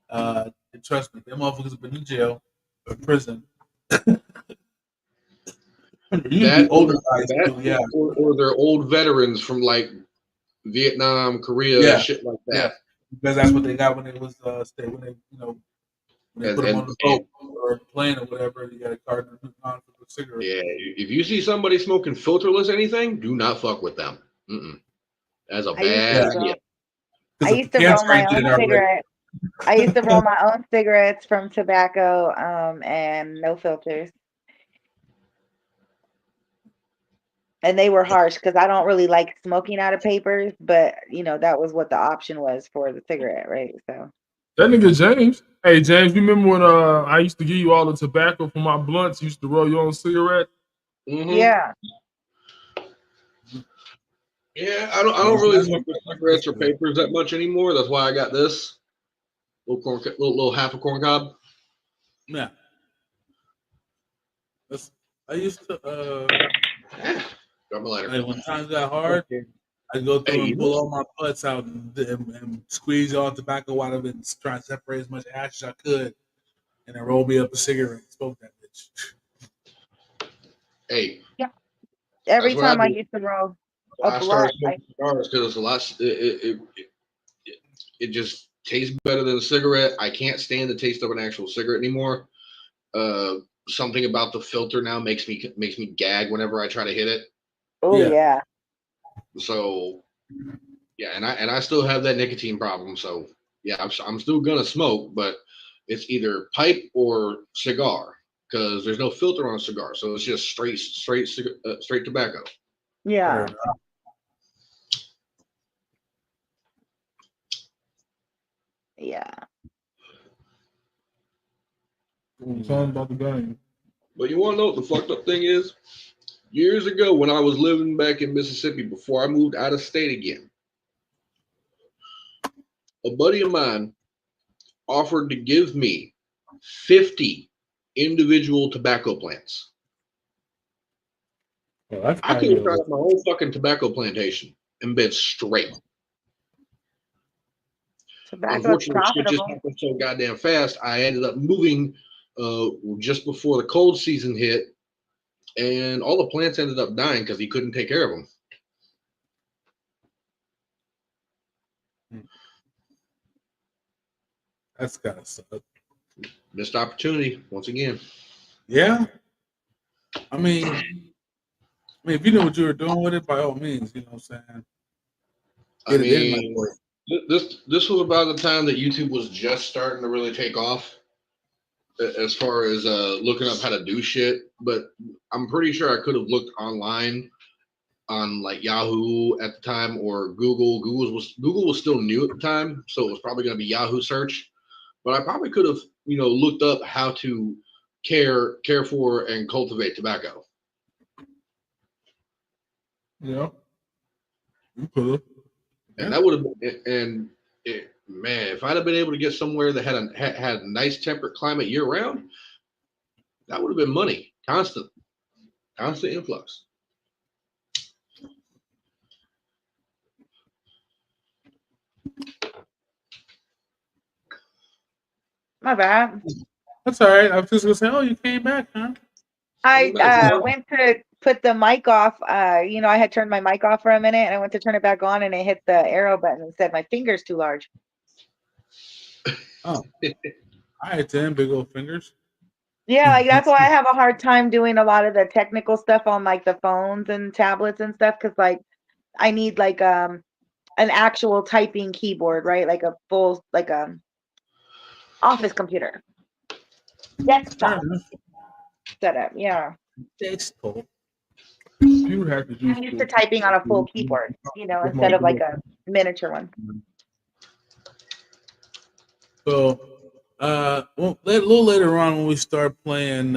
And trust me, them motherfuckers have been in jail or prison. Usually older guys too, yeah. Or they're old veterans from like Vietnam, Korea, Yeah. shit like Yeah. that. Because that's what they got when they was when they put them on the boat or the plane or whatever. You got a card for the cigarette. Yeah, if you see somebody smoking filterless anything, do not fuck with them. That's a bad idea. I used to roll my own cigarette. I used to roll my own cigarettes from tobacco and no filters. And they were harsh because I don't really like smoking out of papers, but that was what the option was for the cigarette, right? So that nigga James. Hey James, you remember when I used to give you all the tobacco for my blunts? You used to roll your own cigarette? Yeah. Yeah, I don't really fuck with cigarettes or papers that much anymore. That's why I got this little half a corn cob. Yeah. I used to Got my lighter. like when times got hard, I'd go through and pull all my butts out and squeeze all the tobacco out of it and try to separate as much ash as I could, and then roll me up a cigarette and smoke that bitch. Hey. Yeah. Every time I used to roll I started smoking cigars because it's a lot. It just tastes better than a cigarette. I can't stand the taste of an actual cigarette anymore. Something about the filter now makes me gag whenever I try to hit it. Oh yeah. So yeah, and I still have that nicotine problem. So yeah, I'm still gonna smoke, but it's either pipe or cigar because there's no filter on a cigar, so it's just straight tobacco. Yeah. Yeah. Talking about the game. But you want to know what the fucked up thing is? Years ago, when I was living back in Mississippi before I moved out of state again, a buddy of mine offered to give me 50 individual tobacco plants. Well, I could have started my own fucking tobacco plantation and been straight. Unfortunately, shit just happened so goddamn fast. I ended up moving just before the cold season hit, and all the plants ended up dying because he couldn't take care of them. That's gotta suck. Missed opportunity once again. Yeah. I mean, if you know what you were doing with it, by all means, you know what I'm saying. This was about the time that YouTube was just starting to really take off, as far as looking up how to do shit. But I'm pretty sure I could have looked online on like Yahoo at the time or Google. Google was still new at the time, so it was probably going to be Yahoo search. But I probably could have, looked up how to care for and cultivate tobacco. Yeah, you could have. And that would have been, man, if I'd have been able to get somewhere that had a nice temperate climate year round, that would have been money, constant influx. My bad. That's all right. I was just gonna say, oh, you came back, huh? I went to put the mic off. I had turned my mic off for a minute, and I went to turn it back on, and it hit the arrow button and said my finger's too large. Oh, I had 10 big old fingers. Yeah, like that's why I have a hard time doing a lot of the technical stuff on like the phones and tablets and stuff, because like I need like an actual typing keyboard, right? Like a full office computer. Desktop setup, yeah. Desktop. You have to I'm used to typing on a full keyboard, instead of like a miniature one. So Well, a little later on when we start playing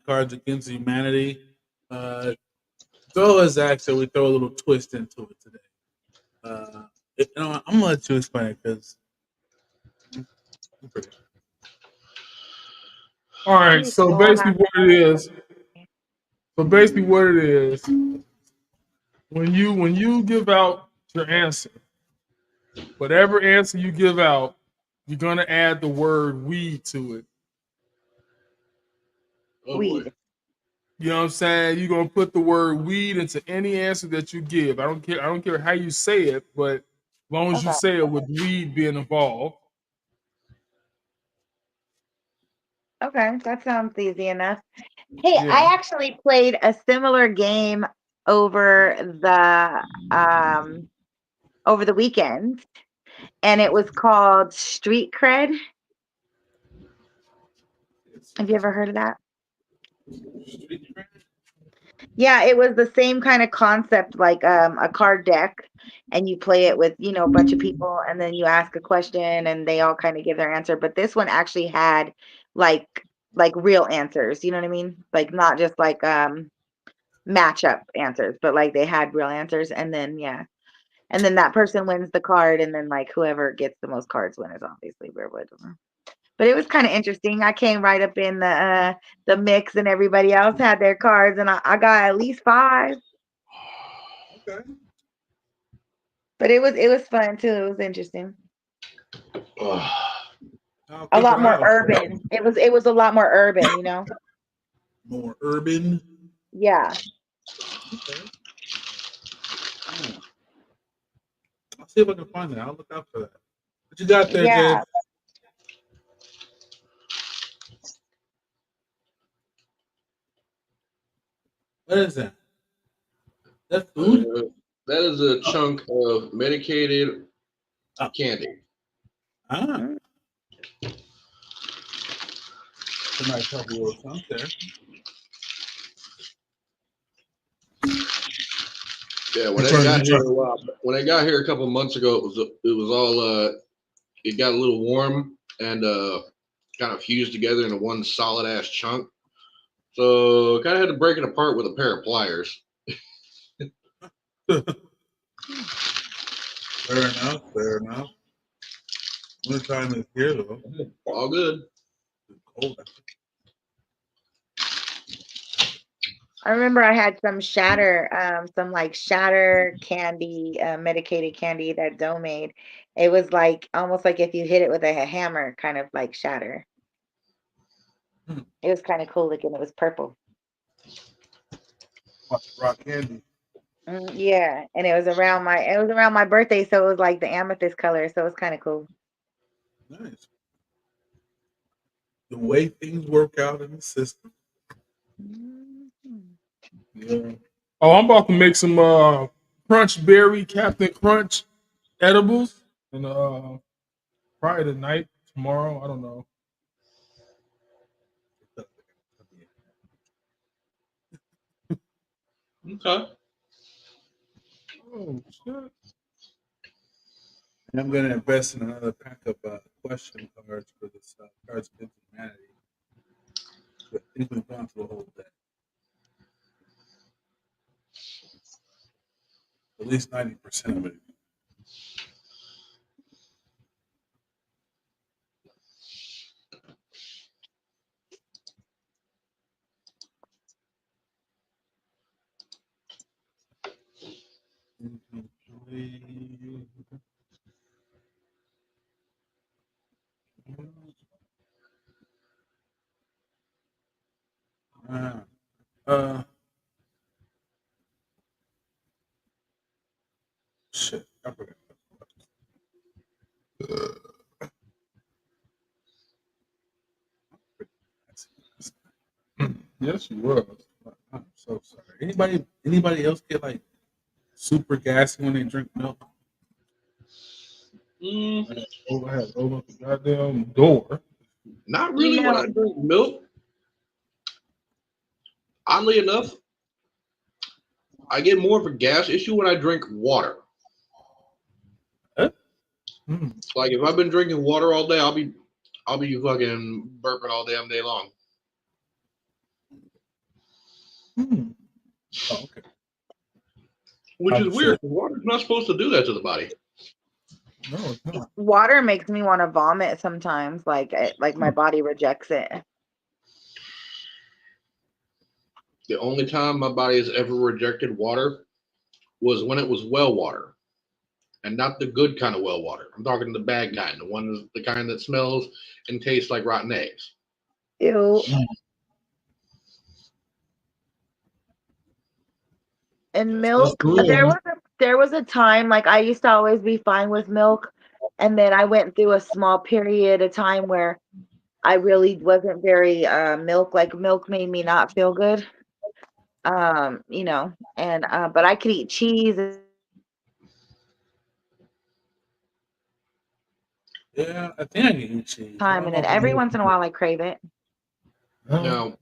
Cards Against Humanity, Joe has asked that we throw a little twist into it today. I'm gonna let you explain it because. All right, Please so go basically have what it is, when you give out your answer, whatever answer you give out, you're gonna add the word weed to it. Oh boy. weed. You know what I'm saying? You're gonna put the word weed into any answer that you give. I don't care how you say it, but as long as you Okay. say it with weed being involved. Okay, that sounds easy enough. Hey, Yeah. I actually played a similar game over the weekend, and it was called Street Cred. Have you ever heard of that? Yeah, it was the same kind of concept, like a card deck, and you play it with, a bunch of people, and then you ask a question and they all kind of give their answer. But this one actually had like real answers, you know what I mean? Like not just like matchup answers, but like they had real answers, and then yeah. And then that person wins the card, and then like whoever gets the most cards winners, obviously, whatever. But it was kind of interesting. I came right up in the mix, and everybody else had their cards, and I got at least 5. Okay. But it was fun too. It was interesting. I'll A keep lot an eye more out for that. urban. It was a lot more urban. More urban. Yeah. Okay. I'll see if I can find that. I'll look out for that. What you got there, Jay? Yeah. What is that? That food? That is a chunk of medicated Oh. candy. Ah, Mm. a nice healthy little chunk there. Yeah, when I got here a couple of months ago, it was all it got a little warm and kind of fused together into one solid ass chunk. So kind of had to break it apart with a pair of pliers. Fair enough. Fair enough. Winter time is here though. All good. It's cold. I remember I had some some like shatter candy, medicated candy that Doe made. It was like almost like if you hit it with a hammer, kind of like shatter. Hmm. It was kind of cool looking. It was purple. Rock candy. Yeah, and it was around my birthday, so it was like the amethyst color, so it was kind of cool. Nice. The way things work out in the system. Mhm. Yeah. Oh, I'm about to make some Crunch Berry Captain Crunch edibles, and probably tonight, tomorrow. I don't know. Okay. Oh shit! And I'm going to invest in another pack of question cards for this Cards Against Humanity. I think we've gone through a whole day. At least 90% of it. Uh, shit, I forgot. Yes, you was. I'm so sorry. Anybody else get like super gassy when they drink milk? Mm, I had to open up the goddamn door. not You really when know, I drink milk. Oddly enough, I get more of a gas issue when I drink water. Huh? Mm. Like if I've been drinking water all day, I'll be I'll be fucking burping all damn day long. Oh, okay. Which I'm is sure. weird. Water's not supposed to do that to the body. No, it's not. Water makes me want to vomit sometimes. Like my body rejects it. The only time my body has ever rejected water was when it was well water. And not the good kind of well water. I'm talking the bad kind, the kind that smells and tastes like rotten eggs. Ew. And milk. There was a time like I used to always be fine with milk, and then I went through a small period of time where I really wasn't very milk. Like milk made me not feel good. You know, and but I could eat cheese. Yeah, I think I can eat cheese. I Time, don't and know then if I every can- once in a while I crave it, Now,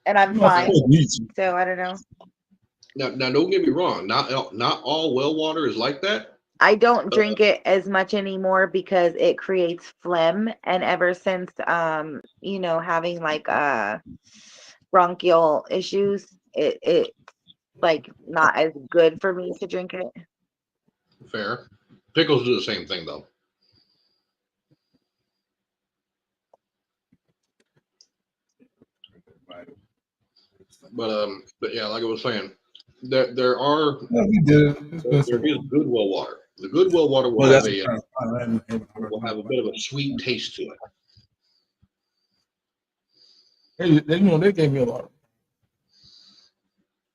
and I'm You know, fine. it's easy. So I don't know. now, don't get me wrong. Not all well water is like that. I don't drink it as much anymore because it creates phlegm, and ever since you know, having like bronchial issues, it like not as good for me to drink it. Fair. Pickles do the same thing though. But yeah, like I was saying, there are Yeah, we did. It's been there some- is good well water. The good well water will Well, have that's a kind of fun. I haven't will have a bit of a sweet taste to it. They, you know, they gave me a lot of.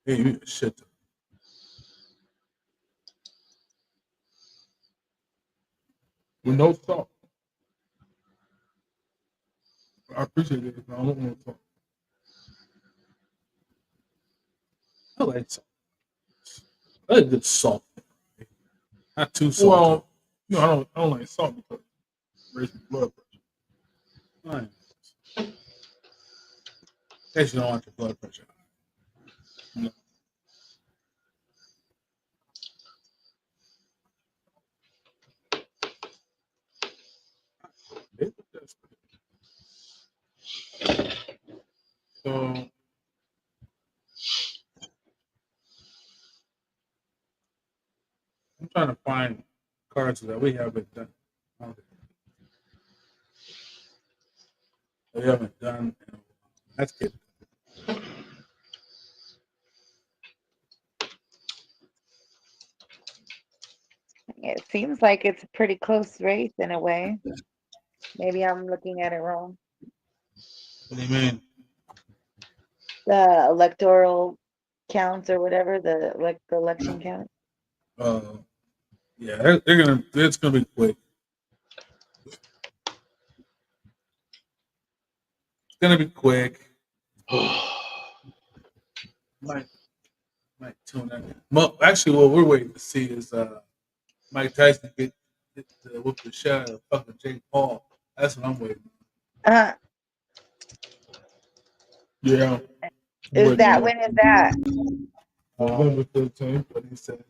Hey, you shit. With no salt. I appreciate it. I don't want no salt. I like salt. I like good salt. Not too salty. Well, you know, I don't like salt because it raises blood pressure. Fine. In case you don't want your blood pressure. So I'm trying to find cards that we haven't done. We haven't done. That's good. It seems like it's a pretty close race in a way. Maybe I'm looking at it wrong. What do you mean? The electoral counts or whatever, the election count. Yeah, they're gonna. It's gonna be quick. It's gonna be quick. Might tune in. Well, actually, what we're waiting to see is Mike Tyson get to whoop the shot of fucking Jake Paul. That's what I'm waiting. Yeah. Is that when is that? November 15th. What he said.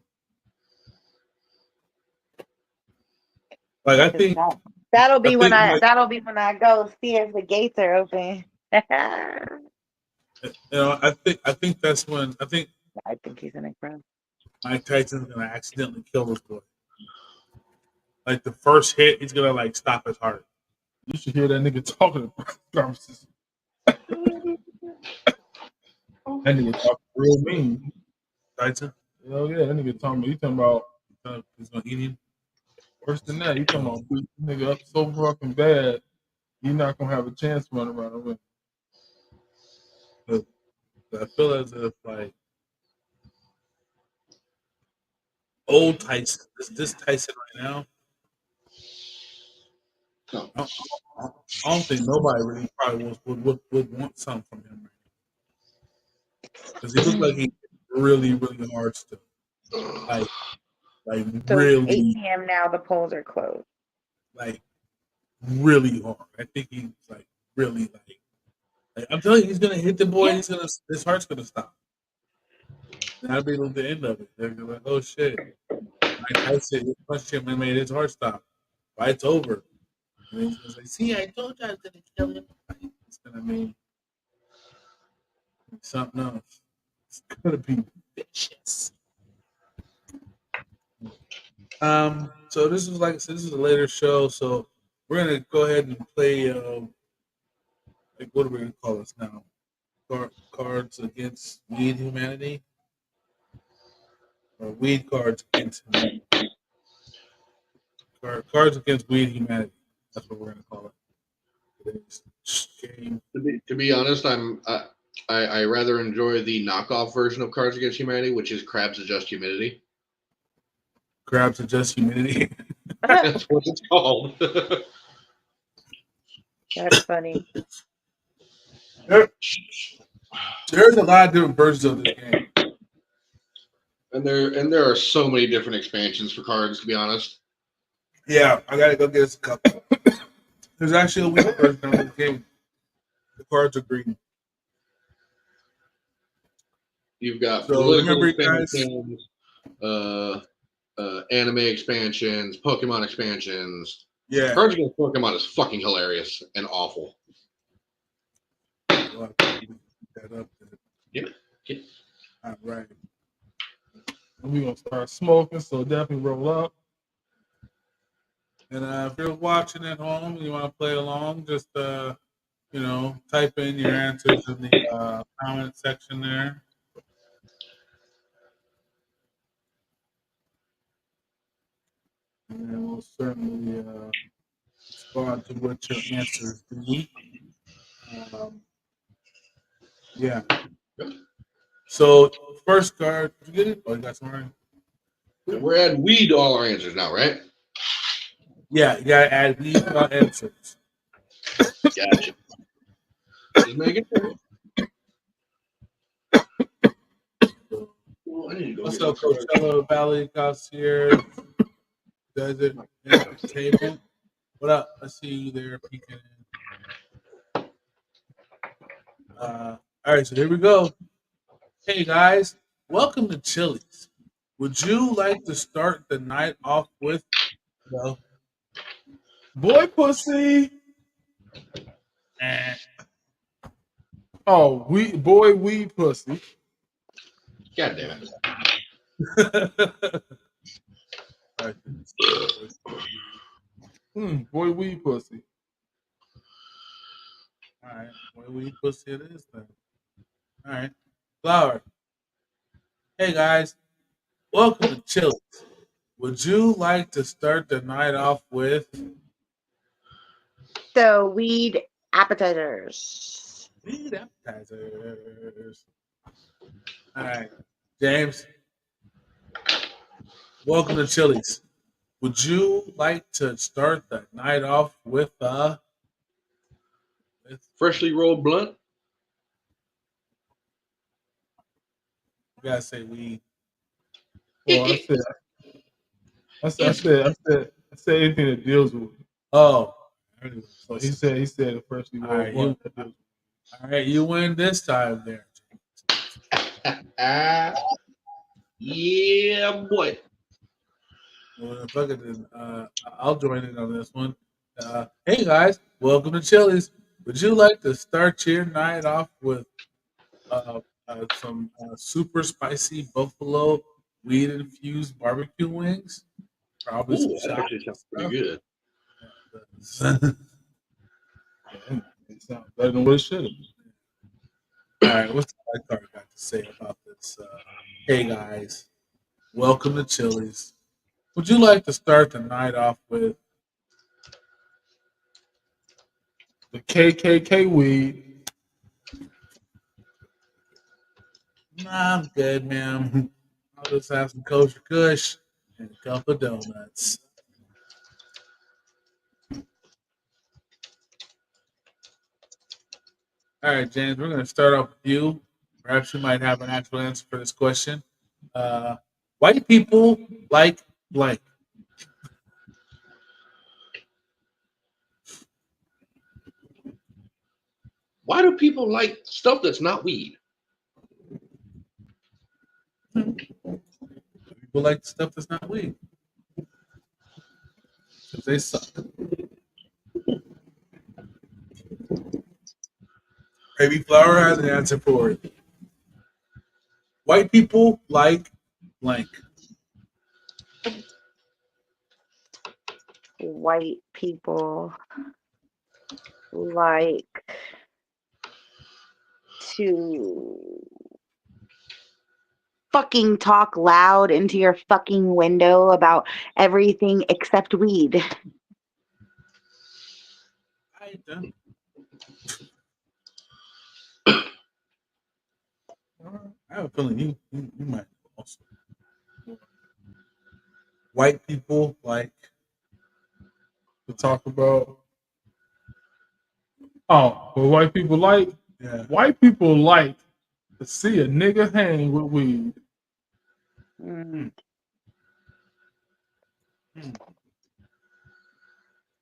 Like I think That'll be when like, that'll be when I go see if the gates are open. you know, I think that's when I think he's in a crowd. Mike Tyson's gonna accidentally kill this boy. Like the first hit, he's gonna like stop his heart. You should hear that nigga talking about conversations. That nigga talking real mean. Tyson? Hell yeah, that nigga talking about He's gonna eat him. worse than that. You talking about beat this nigga up so fucking bad, you're not gonna have a chance to run around him. But I feel as if like old Tyson, this Tyson right now. I don't think nobody really probably would want something from him because he looked like he really hard still. Like So really 8 p.m. now. The polls are closed. like really hard. I think he's like really like I'm telling you, he's gonna hit the boy. His heart's gonna stop. That'll be the end of it. They're gonna be like, oh shit. Mike Tyson punched him and made his heart stop. Fight's over. And he's gonna say, "See, I told you I was gonna kill him." It's gonna be something else. It's gonna be vicious. So this is like I said, this is a later show, so we're gonna go ahead and play. Like, what are we gonna call this now? Cards Against Weed Humanity, or Weed Cards Against Humanity. Cards Against Weed Humanity. That's what we're gonna call it. Today's game. To be honest, I rather enjoy the knockoff version of Cards Against Humanity, which is Crabs Adjust Humidity. Crabs Adjust Humidity. That's what it's called. That's funny. There's a lot of different versions of this game. And there are so many different expansions for cards, to be honest. Yeah, I gotta go get us a couple. There's actually a weed version of this game. The cards are green. You've got So political remember, guys, expansions, anime expansions, Pokemon expansions. yeah. Cards Against Pokemon is fucking hilarious and awful. Well, that up there. Yeah. All right. We're gonna start smoking, so definitely roll up. And if you're watching at home and you want to play along, just type in your answers in the comment section there. And we'll certainly respond to what your answers be. Yeah. So first card, did you get it? Oh, you got some already? We're adding weed to all our answers now, right? Yeah, you gotta add these answers. Gotcha. Just making sure. Well, I need to go What's get up, my cards. Coachella Valley Concierge? Desert Entertainment. What up? I see you there peeking in. All right, so here we go. Hey guys, welcome to Chili's. Would you like to start the night off with Boy pussy. eh. Oh, weed pussy. God damn it. Boy weed pussy. All right, well, we pussy it is then. All right, Flower. Hey guys, welcome to Chili's. Would you like to start the night off with So weed appetizers. weed appetizers? All right, James. Welcome to Chili's. Would you like to start the night off with Freshly rolled blunt. you gotta say weed. Well, I said anything that deals with it. Oh, So he said the first All right, one. all right, you win this time there. Yeah, boy. Well, I'll join in on this one. Hey guys, welcome to Chili's. Would you like to start your night off with some super spicy buffalo weed infused barbecue wings? Probably Ooh, some that actually sounds pretty good. It sounds better than what it should have. All right, what's the card got to say about this? Hey guys, welcome to Chili's. Would you like to start the night off with The KKK weed. Nah, I'm good, man. I'll just have some kosher kush and a couple of donuts. All right, James, we're going to start off with you. Perhaps you might have an actual answer for this question. White people like blank. Why do people like stuff that's not weed? People like stuff that's not weed. Because they suck. Baby Flower has an answer for it. White people like blank. White people like to fucking talk loud into your fucking window about everything except weed. I ain't done. I have a feeling you might also. White people like To talk about. Oh, what white people like? yeah. White people like to see a nigga hang with weed. Mm.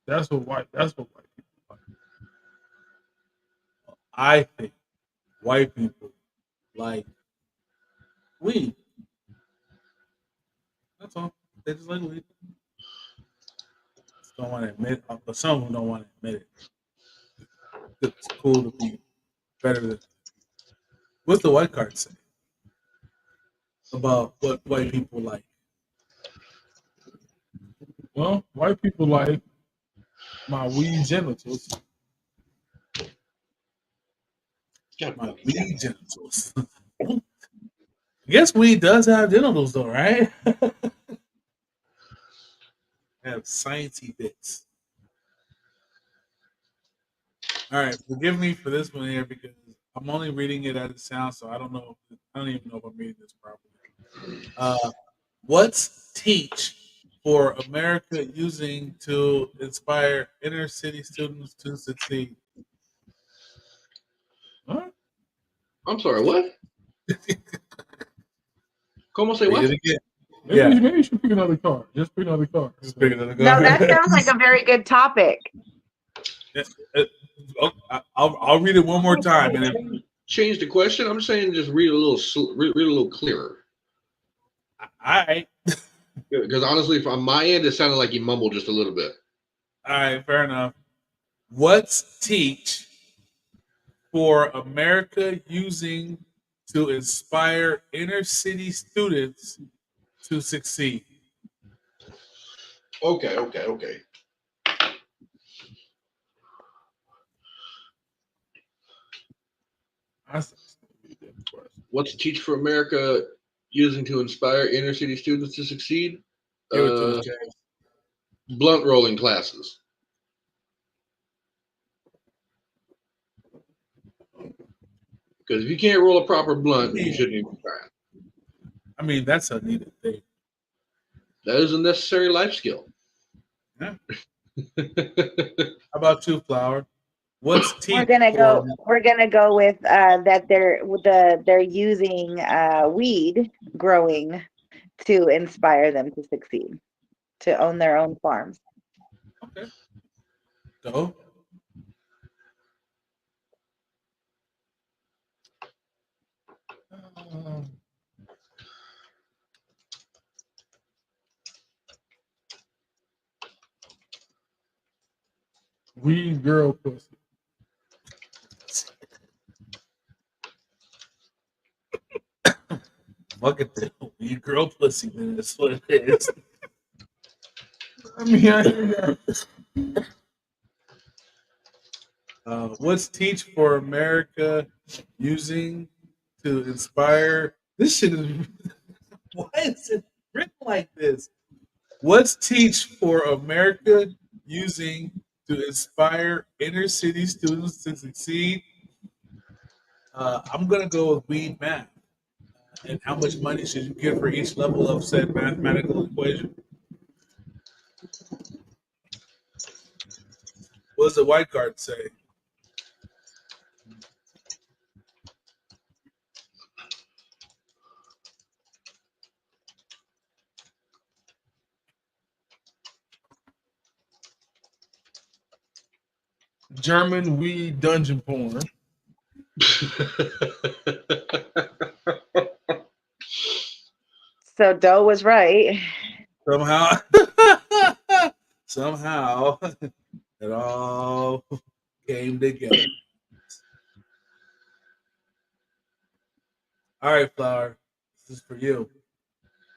That's what white people like. I think white people like weed. That's all. They just like weed. Just don't want to admit it, but some of them don't want to admit it. It's cool to be better than. What's the white card say about what white people like? Well, white people like my weed genitals. My weed genitals. I guess weed does have genitals, though, right? Have sciencey bits. All right, forgive me for this one here because I'm only reading it as it sounds, so I don't know. I don't even know if I'm reading this properly. What's teach for America using to inspire inner city students to succeed? Huh? I'm sorry, what? Como say Read what? it again. Maybe you should pick another card. Just pick another card. Just pick another No, card. that sounds like a very good topic. I'll read it one more time, and then Change the question. I'm saying just read a little clearer. all right, Because honestly, from my end, it sounded like you mumbled just a little bit. all right, fair enough. What's teach for America using to inspire inner city students to succeed? Okay. What's Teach for America using to inspire inner city students to succeed? Give it to us, James. Blunt rolling classes. Because if you can't roll a proper blunt, you shouldn't even try. I mean, that's a needed thing. That is a necessary life skill. Yeah. How about you, Flower? What's teach? We're gonna go with that they're using weed growing to inspire them to succeed, to own their own farms. Okay. Go. Weed girl pussy. Fuck it, weed girl pussy, man. That's what it is. I mean, I hear that. What's teach for America using to inspire? This shit is. Why is it written like this? What's teach for America using to inspire inner city students to succeed? I'm gonna go with weed math. And how much money should you give for each level of said mathematical equation? What does the white card say? German weed dungeon porn. So Doe was right. Somehow, it all came together. All right, Flower. This is for you.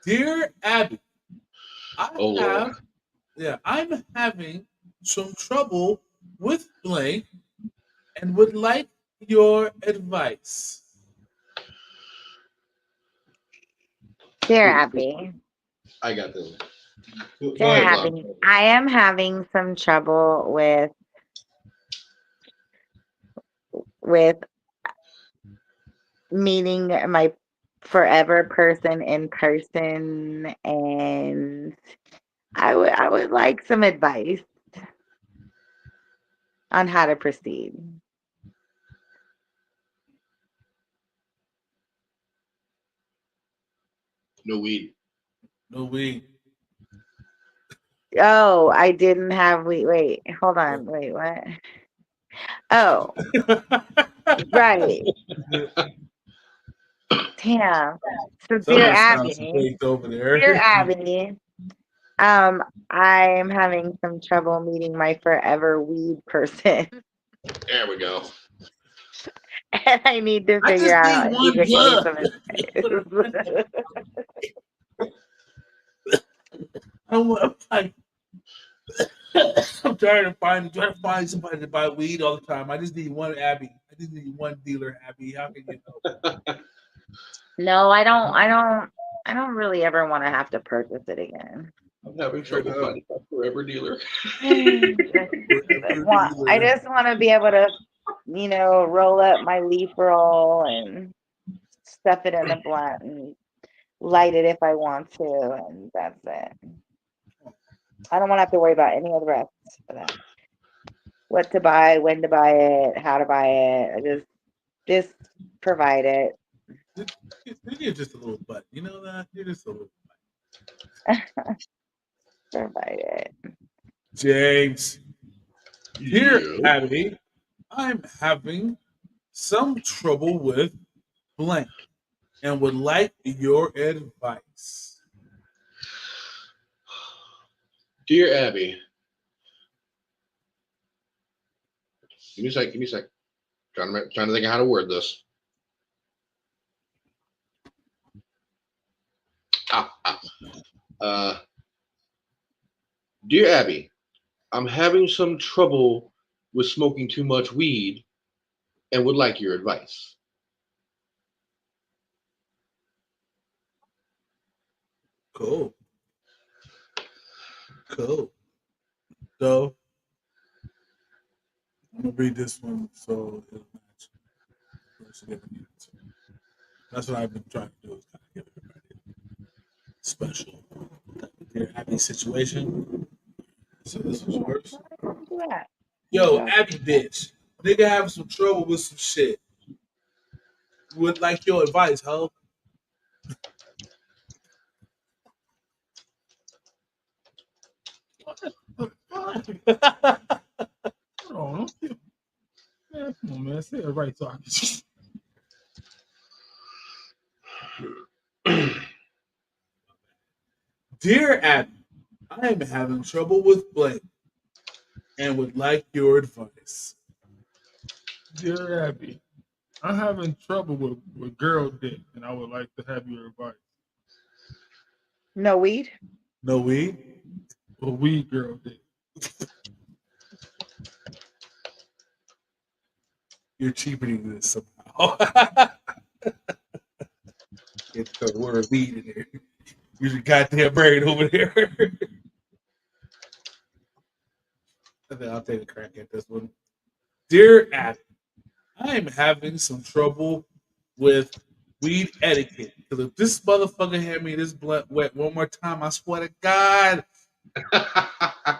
Dear Abby, Oh Lord. I'm having some trouble with blank and would like your advice. Dear Abby, I got this. Go dear ahead, Bob. Abby, I am having some trouble with meeting my forever person in person, and I would like some advice on how to proceed. No weed. No weed. Oh, I didn't have wait, hold on. Wait, what? Oh, right. Damn. So dear Something sounds Abby, baked over dear there. Abby, I'm having some trouble meeting my forever weed person. There we go. And I need to I figure just need out if you one could give me blunt. some advice. I'm trying to find somebody to buy weed all the time. I just need one Abby. I just need one dealer Abby. How can you help? No, I don't really ever want to have to purchase it again. I'm having Fair trouble enough. finding my forever dealer. Forever I dealer. just want to be able to, roll up my leaf roll and stuff it in a blunt and light it if I want to, and that's it. I don't want to have to worry about any of the rest of that. What to buy, when to buy it, how to buy it. I just provide it. You're just a little butt. You know that? You're just a little Provide it. James. Here, Yeah. Abby, I'm having some trouble with blank and would like your advice. Dear Abby. Give me a sec. Give me a sec. Trying to think of how to word this. Uh, Dear Abby, I'm having some trouble with smoking too much weed and would like your advice. Cool. Cool. So, I'm going to read this one so it'll match. First, give an answer. That's what I've been trying to do is kind of give everybody a special Dear Abby situation. So this was yours. Yeah. Yo, Abby bitch. Nigga having some trouble with some shit. Would like your advice, ho. Hold on. Man, come on, man. Say it right so I can. Dear Abby, I am having trouble with blank and would like your advice. Dear Abby, I'm having trouble with girl dick, and I would like to have your advice. No weed? No weed? For weed girl dick. You're cheapening this somehow. Get the word weed in there. Use your goddamn brain over there. I think I'll take a crack at this one. Dear Abby, I am having some trouble with weed etiquette. Because if this motherfucker hand me this blunt wet one more time, I swear to God, I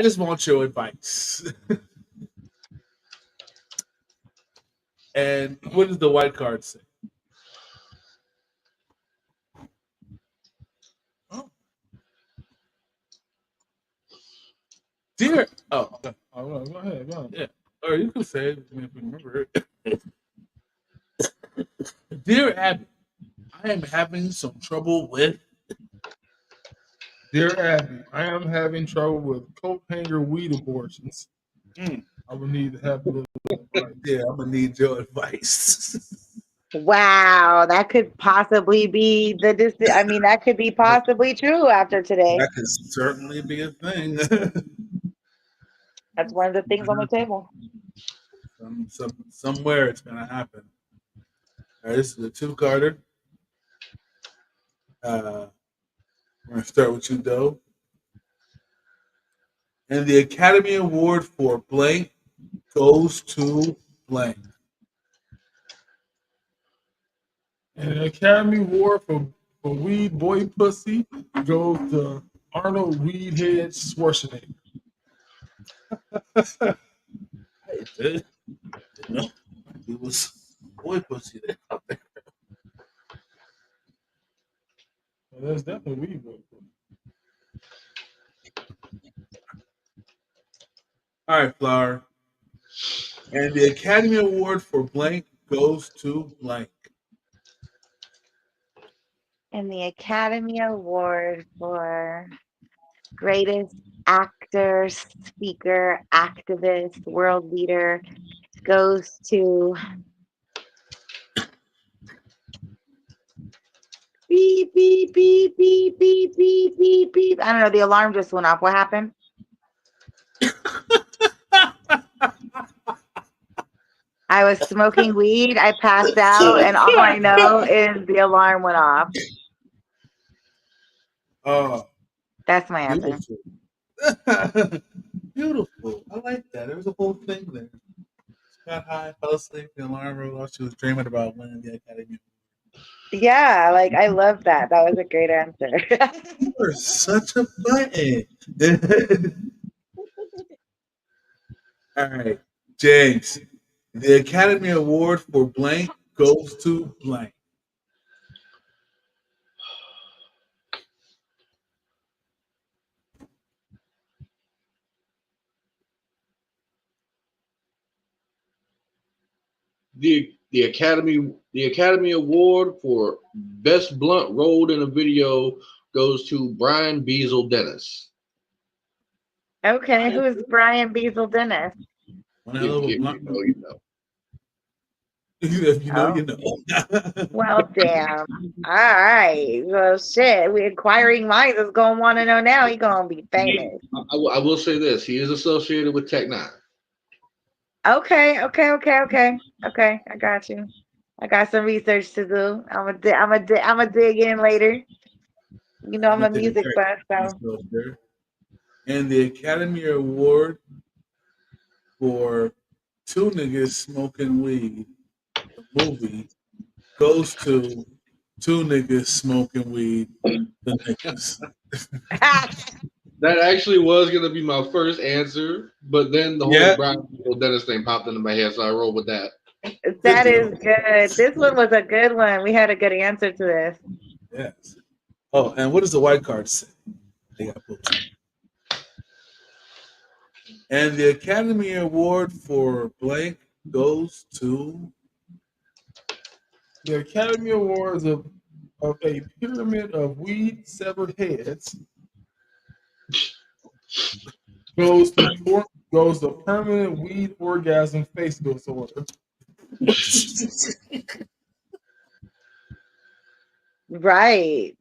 just want your advice. And what does the white card say? Oh. Dear, Oh, go ahead. Go ahead. yeah. Or you can say it if you remember it. Dear Abby, I am having some trouble with. Dear Abby, I am having trouble with coat hanger weed abortions I would need to have a little advice. Yeah, I'm gonna need your advice. Wow, that could possibly be I mean, that could be possibly true after today. That could certainly be a thing. That's one of the things on the table. Somewhere it's gonna happen. All right, this is a two-carder. We're gonna start with you, Doe. And the Academy Award for blank goes to blank. And the Academy Award for Weed Boy Pussy goes to Arnold Weedhead Schwarzenegger. You know, it was boy pussy there. Well, that's definitely Weed Boy Pussy. All right, Flower. And the Academy Award for blank goes to blank. And the Academy Award for greatest actor, speaker, activist, world leader goes to beep, beep, beep, beep, beep, beep, beep, beep. I don't know. The alarm just went off. What happened? I was smoking weed. I passed out, and all I know is the alarm went off. Oh, That's my answer. beautiful. Beautiful. I like that. There was a whole thing there. She got high, fell asleep, the alarm went off. She was dreaming about winning the Academy. Yeah, like I love that. That was a great answer. You are such a button. All right, James. The Academy Award for blank goes to blank. The Academy Award for Best Blunt Rolled in a Video goes to Brian Beazle Dennis. Okay, who's Brian Beazle Dennis? One hell of a If blunt. you know, you know. If you know, Oh. you know. Well, damn. All right. Well, shit. We inquiring minds is gonna want to know now. He gonna be famous. I will say this: he is associated with Tech Nine. Okay. I got you. I got some research to do. I'm gonna dig in later. You know, I'm a music buff, so. And the Academy Award for Two Niggas Smoking Weed, the movie, goes to Two Niggas Smoking Weed, the niggas. That actually was gonna be my first answer, but then the whole Brian Beazle Dennis thing popped into my head, so I rolled with that. That is good. This one was a good one. We had a good answer to this. Yes. Oh, and what does the white card say? They got both. And the Academy Award for blank goes to The Academy Awards of a pyramid of weed severed heads goes to permanent weed orgasm face disorder. Right.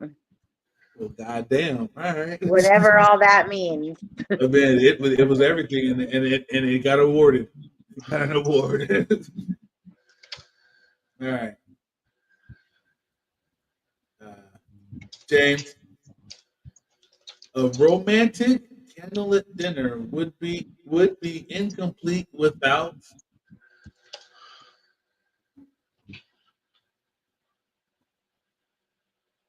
well, goddamn. All right. Whatever all that means. I mean, it was everything, and it got awarded. It got an award. All right. James, a romantic candlelit dinner would be incomplete without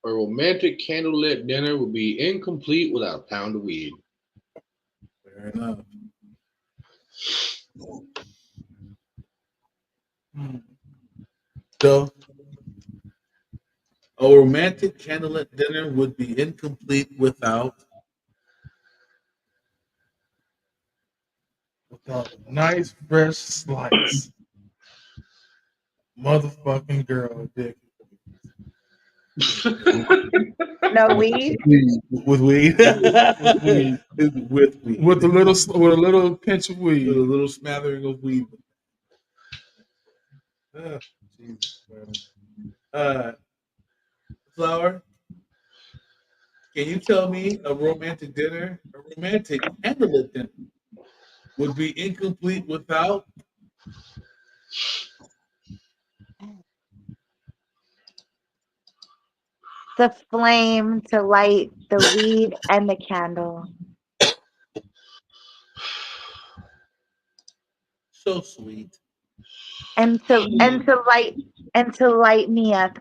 A romantic candlelit dinner would be incomplete without a pound of weed. fair enough. So, a romantic candlelit dinner would be incomplete without Without a nice fresh slice. Motherfucking girl dick. No weed. With weed. weed. With weed. With a little pinch of With a weed. little smattering of weed. Jesus, man. Flower, can you tell me a romantic dinner, a romantic candlelit dinner, would be incomplete without? The flame to light the weed and the candle. So sweet. And to light me up.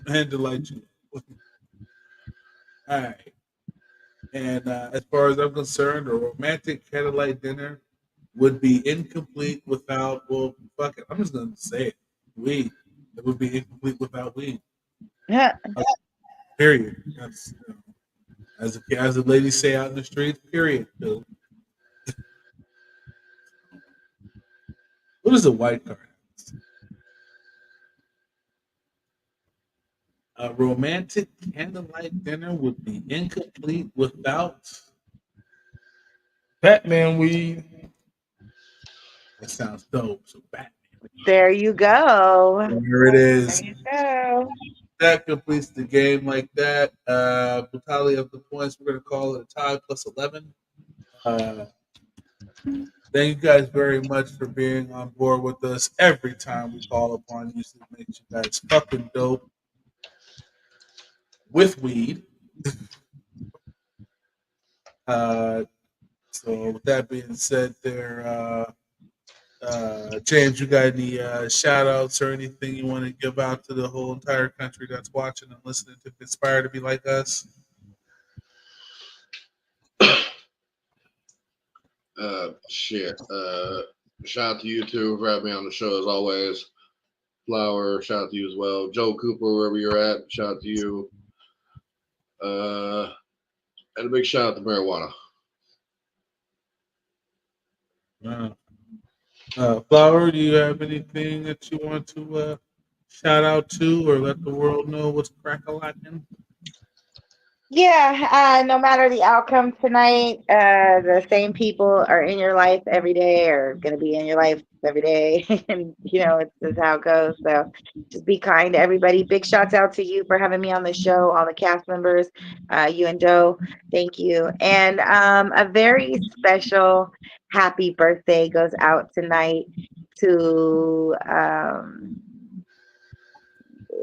And delight you. All right. And as far as I'm concerned, a romantic candlelight dinner would be incomplete without, well, fuck it. I'm just going to say it. Weed. It would be incomplete without weed. Period. That's, as the ladies say out in the streets, period. Bill. What is a white card? A romantic candlelight dinner would be incomplete without. Batman weed. That sounds dope. So Batman. There you go. Here it is. There you go. That completes the game like that. Tally of the points. We're going to call it a tie plus 11. Thank you guys very much for being on board with us every time we call upon you. So it makes you guys fucking dope with weed. So with that being said, James, you got any shout outs or anything you want to give out to the whole entire country that's watching and listening to Conspire to Be Like Us? Shit. Shout out to you too for having me on the show as always. Flower, shout out to you as well. Joe Cooper, wherever you're at, shout out to you. And a big shout out to marijuana. Flower, do you have anything that you want to shout out to or let the world know what's crack-a-lacking? Yeah, no matter the outcome tonight, the same people are in your life every day or going to be in your life every day. And, it's how it goes. So just be kind to everybody. Big shouts out to you for having me on the show, all the cast members, you and Joe. Thank you. And a very special happy birthday goes out tonight to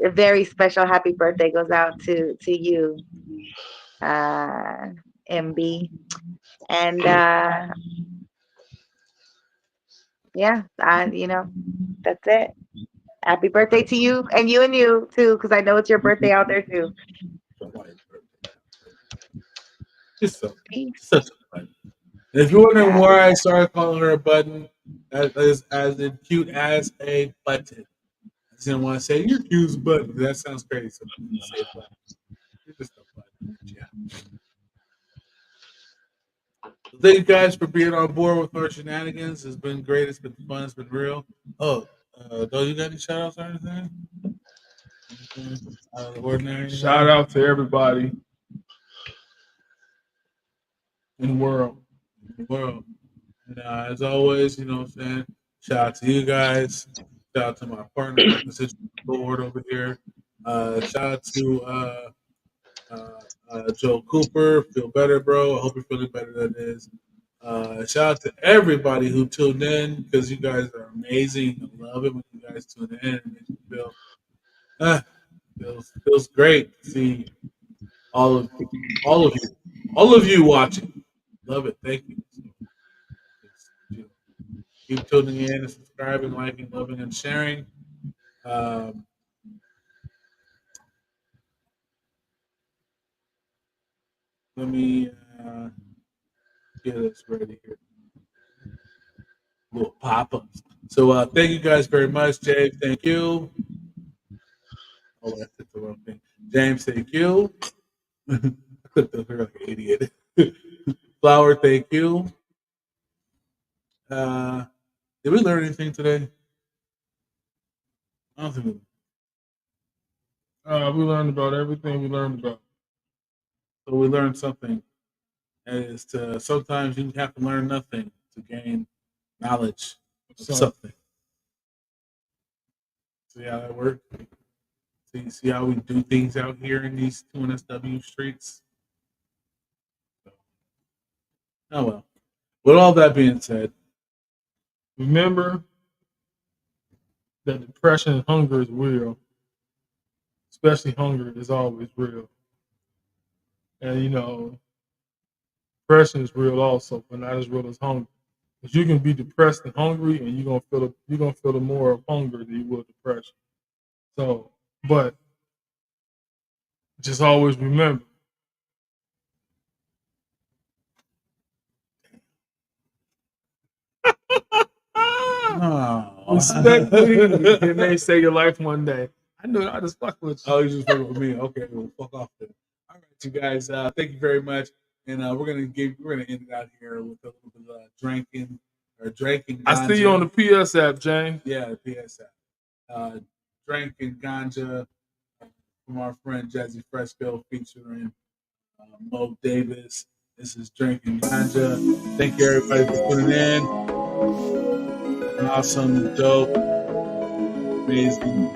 a very special happy birthday goes out to you, MB. And that's it. Happy birthday to you and you too, because I know it's your birthday out there too. Just such a button. If you're wondering why I started calling her a button, that is as cute as a button. I just didn't want to say you're cute as a button. That sounds crazy. So say button. You're just a button. Yeah. Thank you guys for being on board with our shenanigans. It's been great. It's been fun. It's been real. Oh, do you got any shout outs or anything? Out of the ordinary? Shout out to everybody in the world. And as always, you know what I'm saying? Shout out to you guys. Shout out to my partner, my constituent board over here. Shout out to Joe Cooper. Feel better, bro. I hope you're feeling better than it is. Shout out to everybody who tuned in because you guys are amazing. I love it when you guys tune in. It makes me feels great to see all of you watching. Love it. Thank you. Keep tuning in and subscribing, liking, loving, and sharing. Let me get this ready here. Little pop-ups. So thank you guys very much. James, thank you. Oh, that's the wrong thing. James, thank you. I clicked over like an idiot. Flower, thank you. Did we learn anything today? I don't think we. We learned about everything we learned about. So we learned something. As to sometimes you have to learn nothing to gain knowledge of something. See how that works? See how we do things out here in these 2NSW streets? Oh well. With all that being said, remember that depression and hunger is real. Especially hunger is always real. And you know, depression is real also, but not as real as hunger. Because you can be depressed and hungry, and you're gonna feel the more of hunger than you will depression. So, but just always remember. Respectfully, it may save your life one day. I know I just fuck with you. oh, you just fucking with me. Okay, well, fuck off then. All right, you guys. Thank you very much, and we're gonna end it out here with a little bit of drinking. I see you on the PS app, James. Yeah, the PS app. Drinking ganja from our friend Jazzy Fresco featuring Mo Davis. This is Drinking Ganja. Thank you everybody for tuning in. An awesome, dope, amazing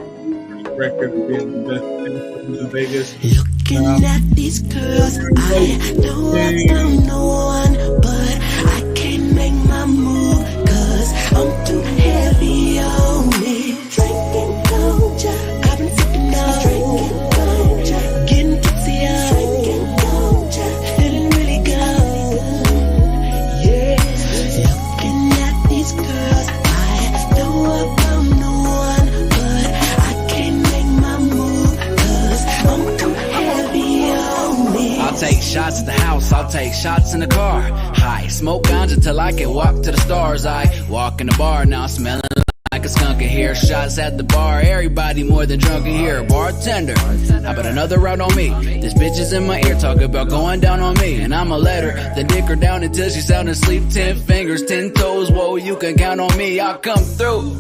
record of being the best thing in Vegas. Looking at these girls, I know I found no one, but I can't make my move, 'cause I'm too heavy on it. Drinking ganja, I've been sipping on. Drinking ganja, getting tipsy on. Drinking ganja, feeling really good. Yeah, looking at these girls, I know I found no one, but I can't make my move, 'cause I'm too heavy on it. I'll take shots at the house, I'll take shots in the car. High, smoke ganja till I can walk to the stars. I walk in the bar, now smelling like a skunk in here. Shots at the bar, everybody more than drunk in here. Bartender, how about another round on me? This bitch is in my ear, talk about going down on me. And I'ma let her, then dick her down until she's sound asleep. 10 fingers, 10 toes, whoa, you can count on me, I'll come through.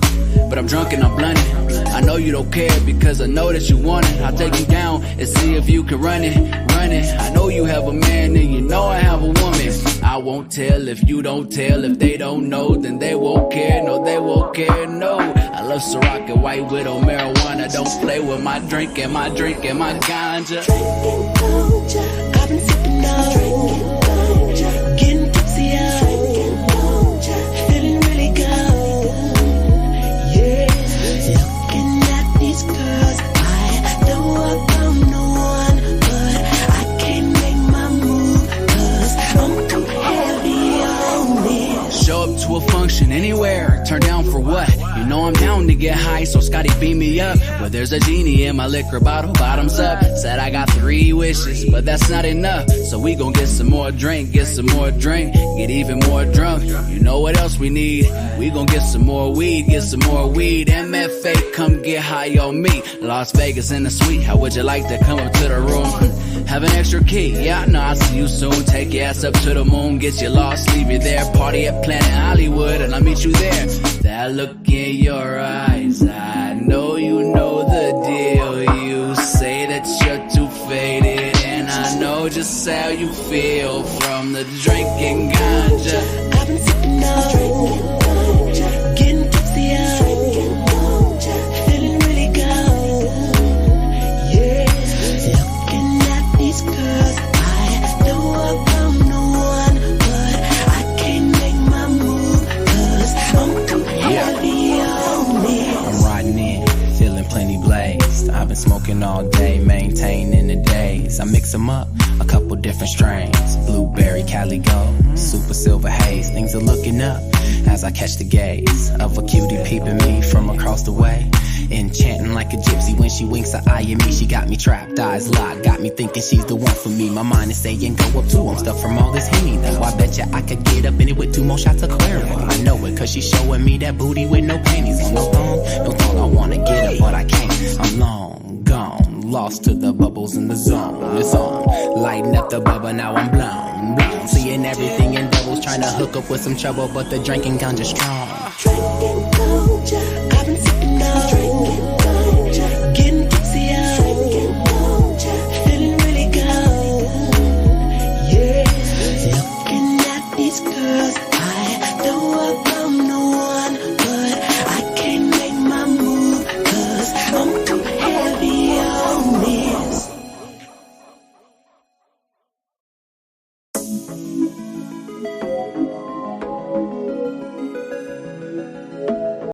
But I'm drunk and I'm blunted. I know you don't care because I know that you want it. I'll take you down and see if you can run it. I know you have a man and you know I have a woman. I won't tell if you don't tell. If they don't know, then they won't care. No, they won't care, no. I love Ciroc and White Widow, marijuana. Don't play with my drink and my ganja. Drinking ganja, I've been sipping on. Drinking ganja, getting tipsy on. Drinking ganja, feeling really good. Yeah, looking at these girls, I know I found no one, but I can't make my move, 'cause I'm too heavy on it. Show up to a function anywhere, turn down for what? You know I'm down to get high, so Scotty beat me up. Well, there's a genie in my liquor bottle, bottoms up. Said I got 3 wishes, but that's not enough. So we gon' get some more drink, get even more drunk. You know what else we need? We gon' get some more weed, MFA, come get high on me. Las Vegas in the suite, how would you like to come up to the room? Have an extra key, yeah, I know I'll see you soon. Take your ass up to the moon, get you lost, leave you there. Party at Planet Hollywood, and I'll meet you there. That look in your eyes, I know you know the deal. You say that you're too faded, and I know just how you feel from the drinking ganja. I've been sipping on. Drinking ganja, getting tipsy on. Drinking ganja, feeling really good. Yeah, looking at these girls, I know I found no one, but I can't make my move, 'cause I'm too heavy on it. I'm riding in, feeling plenty blazed. I've been smoking all day, maintaining the days. I mix them up, a couple different strains. Blueberry, Cali Gold, super silver haze. Things are looking up as I catch the gaze of a cutie peeping me from across the way. Enchanting like a gypsy when she winks her eye at me. She got me trapped, eyes locked, got me thinking she's the one for me. My mind is saying go up too, I'm stuck from all this Henny though. I bet you I could get up in it with 2 more shots of Cuervo. I know it 'cause she's showing me that booty with no panties on. No thong, I wanna get up but I can't. I'm long gone, lost to the bubbles in the zone. It's on, lighting up the bubble, now I'm blown. Seeing everything in doubles, trying to hook up with some trouble, but the drinking ganja strong.